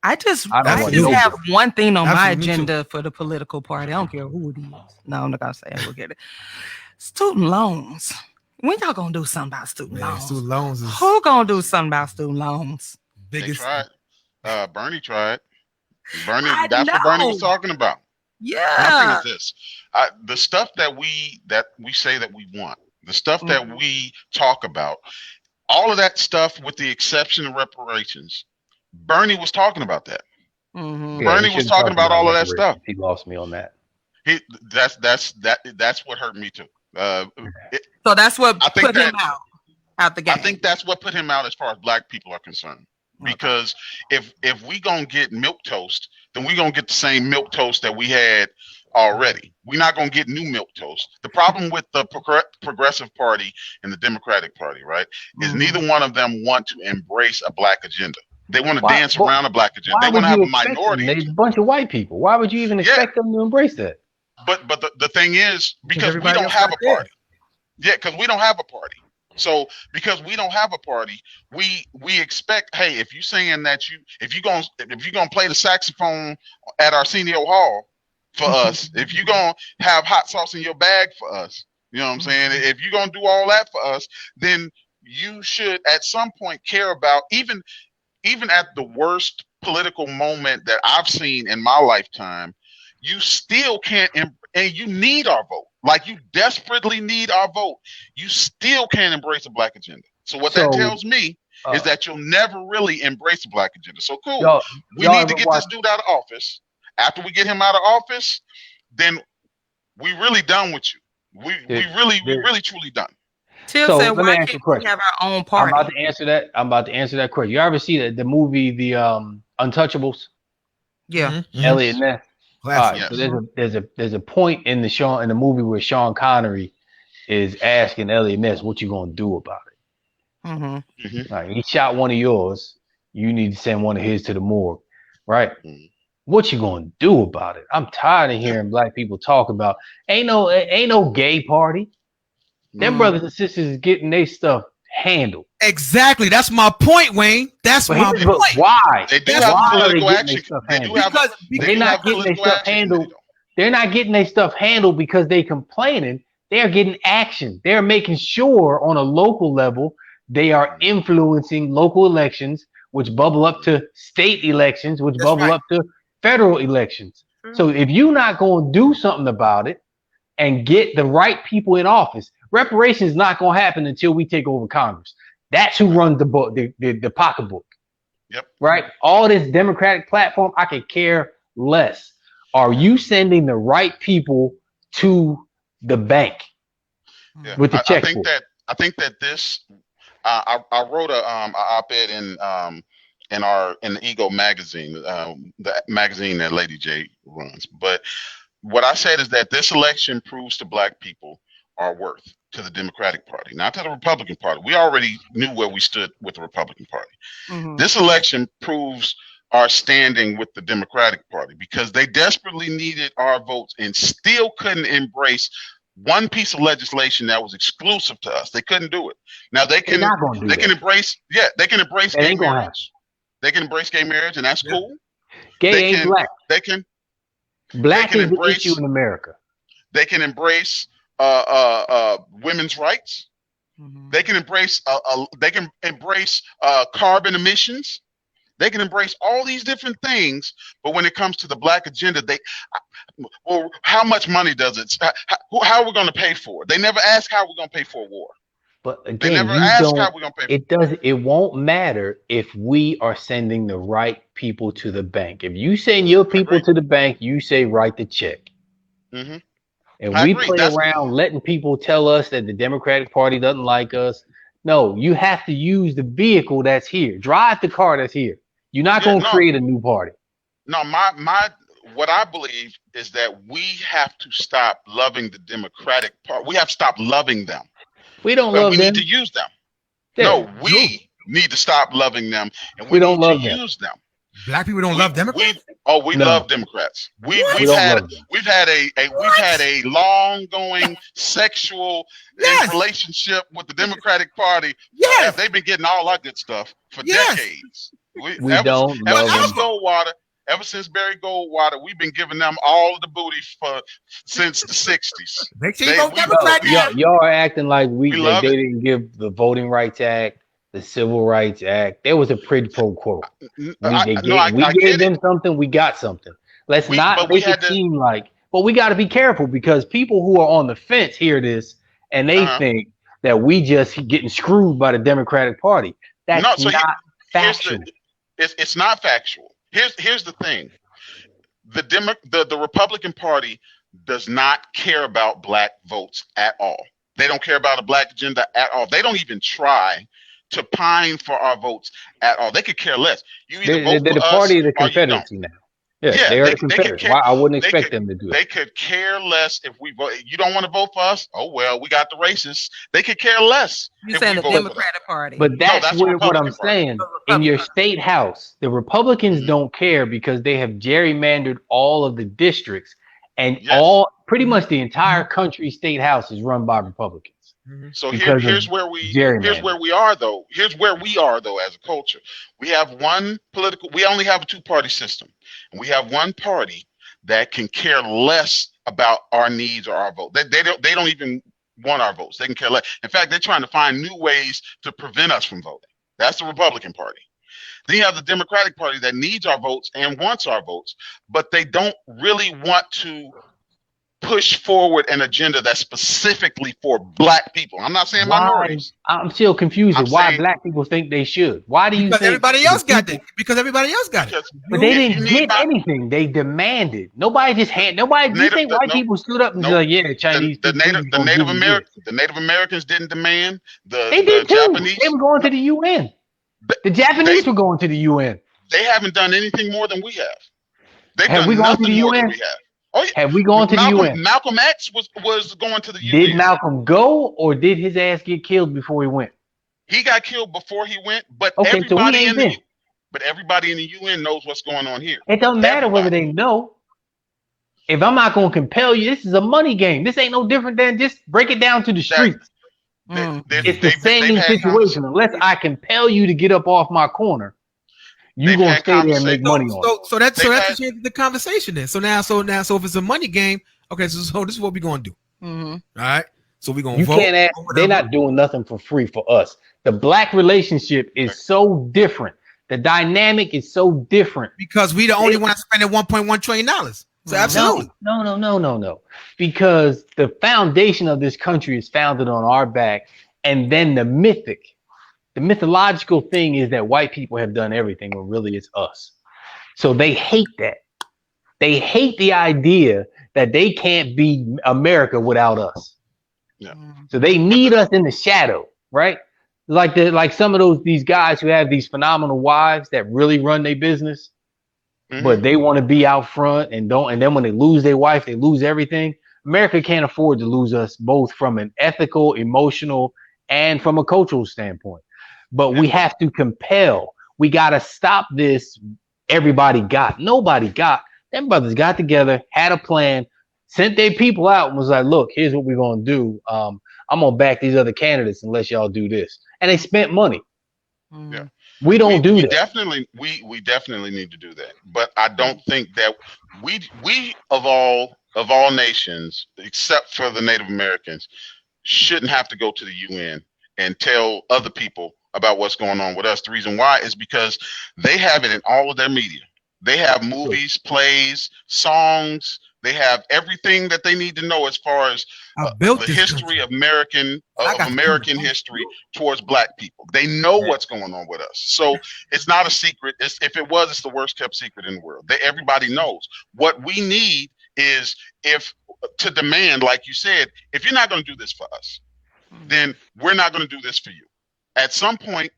I just have one thing on my agenda for the political party. I don't care who it is. No, I'm not going to say it. We'll get it. Student loans. When y'all going to do something about student loans? Student loans who going to do something about student loans? Biggest. They tried. Bernie tried. That's what Bernie was talking about. Yeah. My thing is this. The stuff that we say that we want, the stuff that we talk about, all of that stuff with the exception of reparations, Bernie was talking about that. Bernie was talking about all of that stuff. He lost me on that. That's what hurt me too. So that's what put him out the game. I think that's what put him out as far as black people are concerned. Because if we gonna get milk toast, then we gonna get the same milk toast that we had already. We're not gonna get new milk toast. The problem with the Progressive Party and the Democratic Party, right, is neither one of them want to embrace a black agenda. They want to dance around a black agenda. They want to have a minority. There's a bunch of white people. Why would you even expect them to embrace that? But the thing is, because we don't have a party. Yeah, because we don't have a party. So because we don't have a party, we expect, hey, if you saying that if you're gonna play the saxophone at Arsenio Hall for us, if you're gonna have hot sauce in your bag for us, you know what I'm saying? If you're gonna do all that for us, then you should at some point care about even at the worst political moment that I've seen in my lifetime, you still can't, and you need our vote. Like, you desperately need our vote. You still can't embrace a black agenda. So what that tells me is that you'll never really embrace the black agenda. So cool. We need to get this dude out of office. After we get him out of office, then we really done with you. We really truly done. Till said, why can't we have our own party? I'm about to answer that question. You ever see the movie The Untouchables? Yeah. Elliot Ness. Right, so there's a point in the movie where Sean Connery is asking Elliot Ness, what you gonna do about it? Like, he shot one of yours, you need to send one of his to the morgue, right? What you gonna do about it? I'm tired of hearing black people talk about ain't no gay party. Them brothers and sisters is getting their stuff handled. Exactly. That's my point, Wayne. That's my point. Why? They do have political action. They're not getting their stuff handled. They're not getting their stuff handled because they complaining. They're getting action. They're making sure on a local level they are influencing local elections, which bubble up to state elections, which bubble up to federal elections. So if you're not going to do something about it and get the right people in office, reparations is not going to happen until we take over Congress. That's who runs the book, the pocketbook. Yep. Right? All this Democratic platform, I could care less. Are you sending the right people to the bank with the checkbook? I think that this. I wrote a op-ed in the Ego magazine, the magazine that Lady J runs. But what I said is that this election proves to black people our worth to the Democratic Party, not to the Republican Party. We already knew where we stood with the Republican Party. This election proves our standing with the Democratic Party because they desperately needed our votes and still couldn't embrace one piece of legislation that was exclusive to us. They couldn't do it. Now they can embrace gay marriage. They can embrace gay marriage, and that's cool. Gay ain't black. Black is the issue in America. They can embrace women's rights. They can embrace carbon emissions. They can embrace all these different things, but when it comes to the black agenda, how much money does it? How are we going to pay for it? They never ask how we're going to pay for a war. But again, they never ask how we're going to pay for it. It won't matter if we are sending the right people to the bank. If you send your people to the bank, you say write the check. And we play around letting people tell us that the Democratic Party doesn't like us. No, you have to use the vehicle that's here. Drive the car that's here. You're not going to create a new party. No, what I believe is that we have to stop loving the Democratic Party. We have to stop loving them. We don't love them. We need to use them. Yeah, no, we need to stop loving them, and we don't love them. Use them. Black people don't love Democrats. We love Democrats. We've had a long going sexual relationship with the Democratic Party. Yes, they've been getting all our good stuff for decades. Ever since Barry Goldwater, we've been giving them all the booty since the 60s. Y'all are acting like they didn't give the Voting Rights Act, the Civil Rights Act. There was a quid pro quo. We gave them something, we got something. Let's not make it seem like, but we got to be careful because people who are on the fence hear this and they think that we just getting screwed by the Democratic Party. That's not factual. It's not factual. Here's the thing. The Republican Party does not care about black votes at all. They don't care about a black agenda at all. They don't even try to pine for our votes at all. They could care less. You either vote for us, the party of the Confederacy now. Yeah, they're the Confederacy. I wouldn't expect them to do it. They could care less if we vote. You don't want to vote for us? Oh well, we got the racists. They could care less. You're saying the Democratic Party. But that's what I'm saying. In your state house, the Republicans don't care because they have gerrymandered all of the districts, and pretty much the entire country state house is run by Republicans. So here's where we are though as a culture. We only have a two-party system, and we have one party that can care less about our needs or our vote. They don't even want our votes. They can care less. In fact, they're trying to find new ways to prevent us from voting. That's the Republican Party. Then you have the Democratic Party that needs our votes and wants our votes, but they don't really want to push forward an agenda that's specifically for Black people. I'm not saying minorities. I'm still confused with why Black people think they should. Why do you think everybody else got it? Because everybody else got it. But they didn't get anything. They demanded. Nobody just nobody. Do you think white people stood up and said, like, "Yeah, Chinese"? The Native Americans didn't demand. They did too. Japanese. They were going to the UN. The Japanese were going to the UN. They haven't done anything more than we have. They've have done we gone to the UN? Oh, yeah. Have we gone to the UN? Malcolm X was going to the UN. Did Malcolm go, or did his ass get killed before he went? He got killed before he went, but everybody in the UN knows what's going on here. It doesn't matter whether they know. If I'm not going to compel you, this is a money game. This ain't no different than just break it down to the streets. It's the same situation. Unless I compel you to get up off my corner, you're gonna stay there and make money on it. So that's the conversation then. So if it's a money game, okay. So this is what we're gonna do. All right. So we're gonna vote. Can't ask, they're not doing nothing for free for us. The Black relationship is so different. The dynamic is so different because we the only one spending $1.1 trillion. So absolutely. No. Because the foundation of this country is founded on our back, and then the mythological thing is that white people have done everything when really it's us. So they hate that. They hate the idea that they can't be America without us. Yeah. So they need us in the shadow, right? Like some of these guys who have these phenomenal wives that really run their business, but they want to be out front and then when they lose their wife, they lose everything. America can't afford to lose us both from an ethical, emotional, and from a cultural standpoint. But we have to compel. We got to stop this. Nobody got. Them brothers got together, had a plan, sent their people out and was like, look, here's what we're going to do. I'm going to back these other candidates unless y'all do this. And they spent money. Yeah. We do that. We definitely need to do that. But I don't think that we of all nations, except for the Native Americans, shouldn't have to go to the UN and tell other people about what's going on with us. The reason why is because they have it in all of their media. They have movies, plays, songs. They have everything that they need to know as far as the history of American history towards Black people. They know what's going on with us. So it's not a secret. If it was, it's the worst kept secret in the world. Everybody knows. What we need is to demand, like you said, if you're not going to do this for us, then we're not going to do this for you. At some point,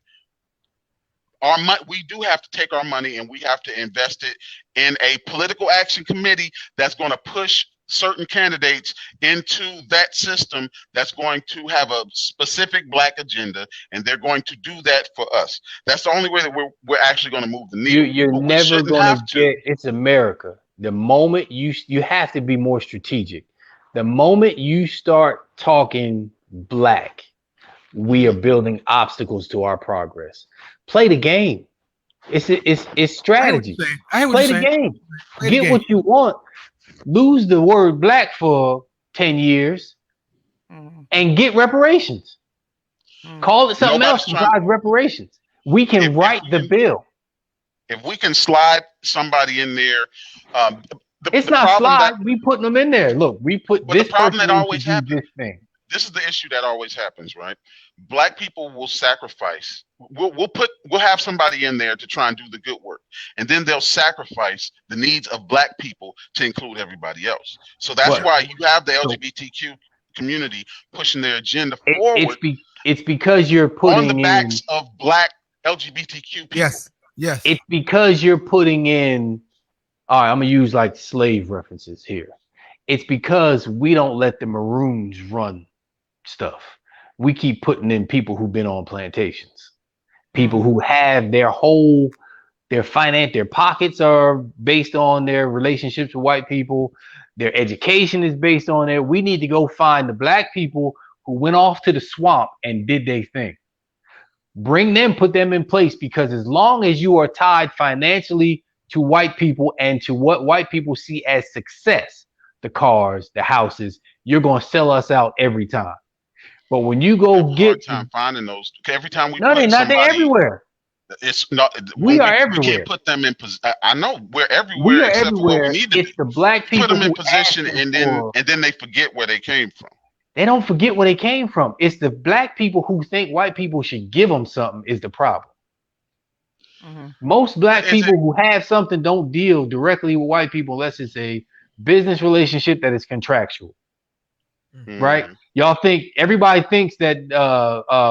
we do have to take our money and we have to invest it in a political action committee that's going to push certain candidates into that system that's going to have a specific Black agenda, and they're going to do that for us. That's the only way that we're actually going to move the needle. You're never going to get. It's America. The moment you have to be more strategic. The moment you start talking Black, we are building obstacles to our progress. Play the game. It's strategy. Play the game. Get what you want. Lose the word Black for 10 years and get reparations. Call it something else besides reparations. We can write the bill. If we can slide somebody in there, it's not slide. We putting them in there. Look, we put this person that always happens. This is the issue that always happens, right? Black people will sacrifice. We'll have somebody in there to try and do the good work, and then they'll sacrifice the needs of Black people to include everybody else. So that's why you have the LGBTQ community pushing their agenda forward. It's because you're putting on the backs of Black LGBTQ people. Yes. It's because you're putting in. All right, I'm gonna use like slave references here. It's because we don't let the Maroons run stuff. We keep putting in people who've been on plantations, people who have their pockets are based on their relationships with white people. Their education is based on it. We need to go find the Black people who went off to the swamp and did their thing. Bring them, put them in place, because as long as you are tied financially to white people and to what white people see as success, the cars, the houses, you're going to sell us out every time. But when you go get time finding those, every time we they're not there everywhere. It's not. We are we everywhere. can't put them in position. I know we're everywhere. We are except everywhere. For what we need to it's the black people put them in who position, and then they forget where they came from. They don't forget where they came from. It's the black people who think white people should give them something is the problem. Mm-hmm. Most black people who have something don't deal directly with white people unless it's a business relationship that is contractual. Mm-hmm. Right? Y'all think everybody thinks that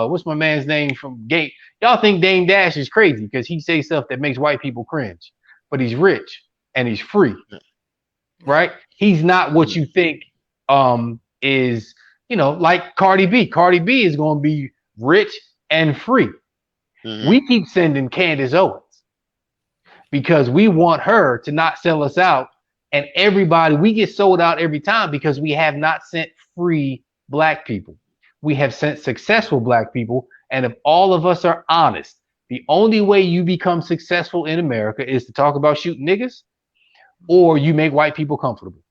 what's my man's name from Game? Y'all think Dame Dash is crazy because he says stuff that makes white people cringe, but he's rich and he's free. Right? He's not what you think is, like Cardi B. Cardi B is going to be rich and free. Mm-hmm. We keep sending Candace Owens because we want her to not sell us out. And we get sold out every time because we have not sent free black people. We have sent successful black people. And if all of us are honest, the only way you become successful in America is to talk about shooting niggas or you make white people comfortable.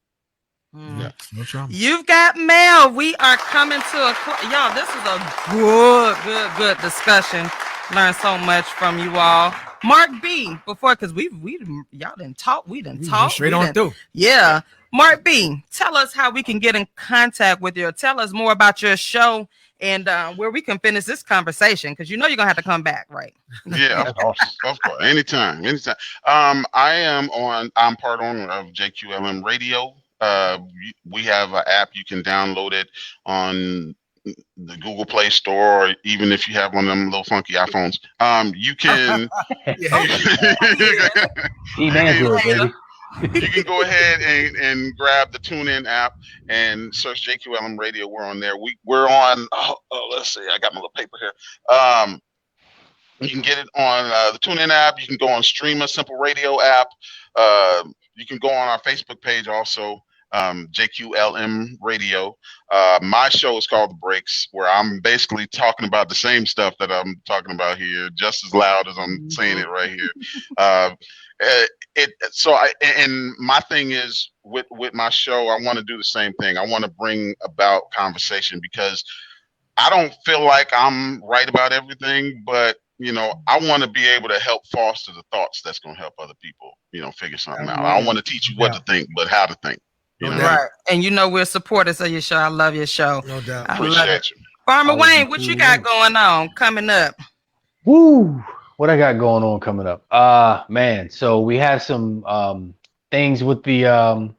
Yeah, no trouble. You've got mail. We are coming to y'all. This is a good discussion. Learned so much from you all. Mark B. Because y'all didn't talk. We didn't talk. Straight on through. Yeah. Mark B. Tell us how we can get in contact with you. Tell us more about your show and where we can finish this conversation because you're gonna have to come back, right? Yeah, of course. Anytime. I'm part owner of JQLM Radio. We have an app. You can download it on the Google Play Store, or even if you have one of them little funky iPhones. You can you can go ahead and grab the TuneIn app and search JQLM Radio. We're on there. We're on. Let's see. I got my little paper here. You can get it on the TuneIn app. You can go on Streamer Simple Radio app. You can go on our Facebook page also. JQLM Radio. My show is called The Breaks, where I'm basically talking about the same stuff that I'm talking about here, just as loud as I'm saying it right here. And my thing is with my show, I want to do the same thing. I want to bring about conversation because I don't feel like I'm right about everything, but I want to be able to help foster the thoughts that's going to help other people, figure something out. I don't want to teach you what to think, but how to think. Right. And we're supporters of your show. I love your show. No doubt. I love it. Farmer Wayne, what you got going on coming up? Woo! What I got going on coming up? Man. So we have some things with the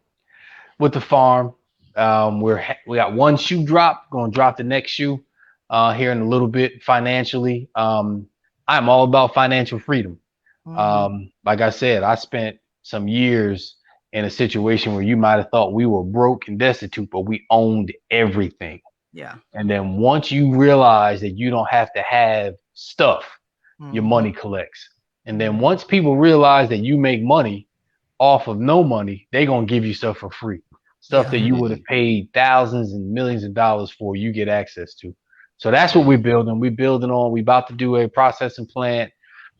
farm. We got one shoe drop. Going to drop the next shoe here in a little bit. Financially, I'm all about financial freedom. Mm-hmm. Like I said, I spent some years in a situation where you might have thought we were broke and destitute, but we owned everything. Yeah. And then once you realize that you don't have to have stuff, your money collects. And then once people realize that you make money off of no money, they're going to give you stuff for free. Stuff that you would have paid thousands and millions of dollars for, you get access to. So that's what we're building. We're about to do a processing plant.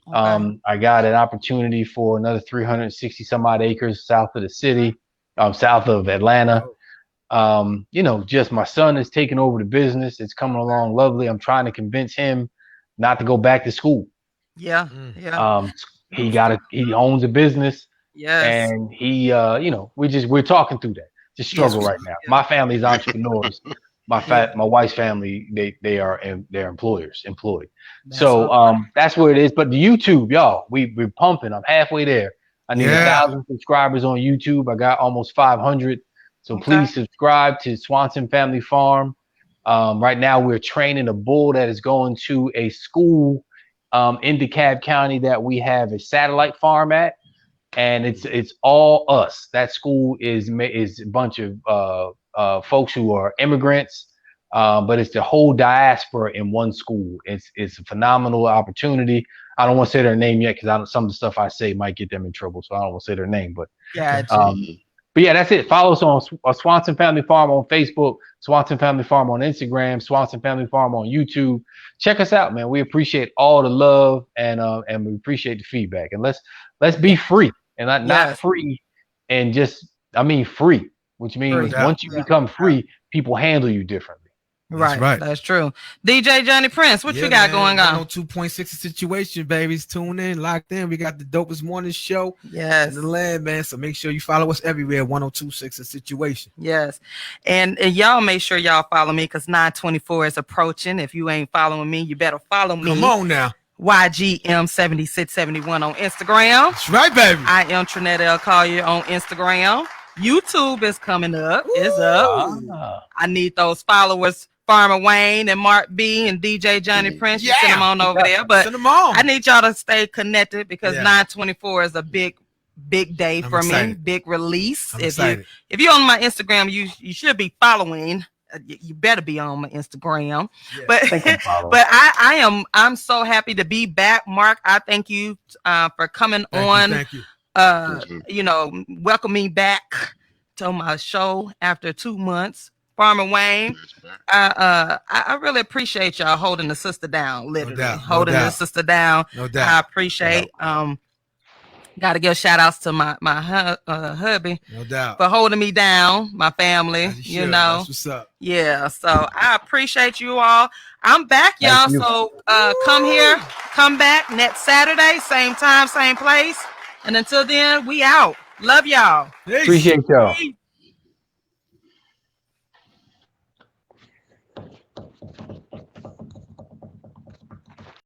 Okay. I got an opportunity for another 360 some odd acres south of the city, south of Atlanta. Just my son is taking over the business. It's coming along lovely. I'm trying to convince him not to go back to school. Yeah. He owns a business. Yes. And we're talking through that. Just struggle right now. My family's entrepreneurs. My wife's family, they're employed. That's where it is. But the YouTube, y'all, we're pumping. I'm halfway there. I need 1,000 subscribers on YouTube. I got almost 500. So please subscribe to Swanson Family Farm. Right now we're training a bull that is going to a school in DeKalb County that we have a satellite farm at. And it's all us. That school is a bunch of folks who are immigrants, but it's the whole diaspora in one school. It's a phenomenal opportunity. I don't want to say their name yet because some of the stuff I say might get them in trouble, so I don't want to say their name. But but yeah, that's it. Follow us on Swanson Family Farm on Facebook, Swanson Family Farm on Instagram, Swanson Family Farm on YouTube. Check us out, man. We appreciate all the love and we appreciate the feedback. And let's be free and not free and free. Which means once you become free, people handle you differently. Right. That's true. DJ Johnny Prince, what you got going on? 102.6 situation, babies. Tune in, locked in. We got the dopest morning show in the land, man. So make sure you follow us everywhere. 102.6 situation. Yes. And y'all make sure y'all follow me because 924 is approaching. If you ain't following me, you better follow me. Come on now. YGM7671 on Instagram. That's right, baby. I am Trinette L. Collier on Instagram. YouTube is coming up. It's up. I need those followers. Farmer Wayne and Mark B and DJ Johnny Prince. You send them on over there. But send them on. I need y'all to stay connected because 924 is a big day for me. Big release. If you're on my Instagram, you should be following. You better be on my Instagram. But I'm so happy to be back, Mark. I thank you for coming on. Thank you. Welcome me back to my show after 2 months. Farmer Wayne, I really appreciate y'all holding the sister down, literally holding the sister down. No doubt. I appreciate. Got to give shout outs to my hubby, no doubt, for holding me down. My family, That's what's up. Yeah, so I appreciate you all. I'm back, y'all. So come back next Saturday, same time, same place. And until then, we out. Love y'all. Appreciate y'all.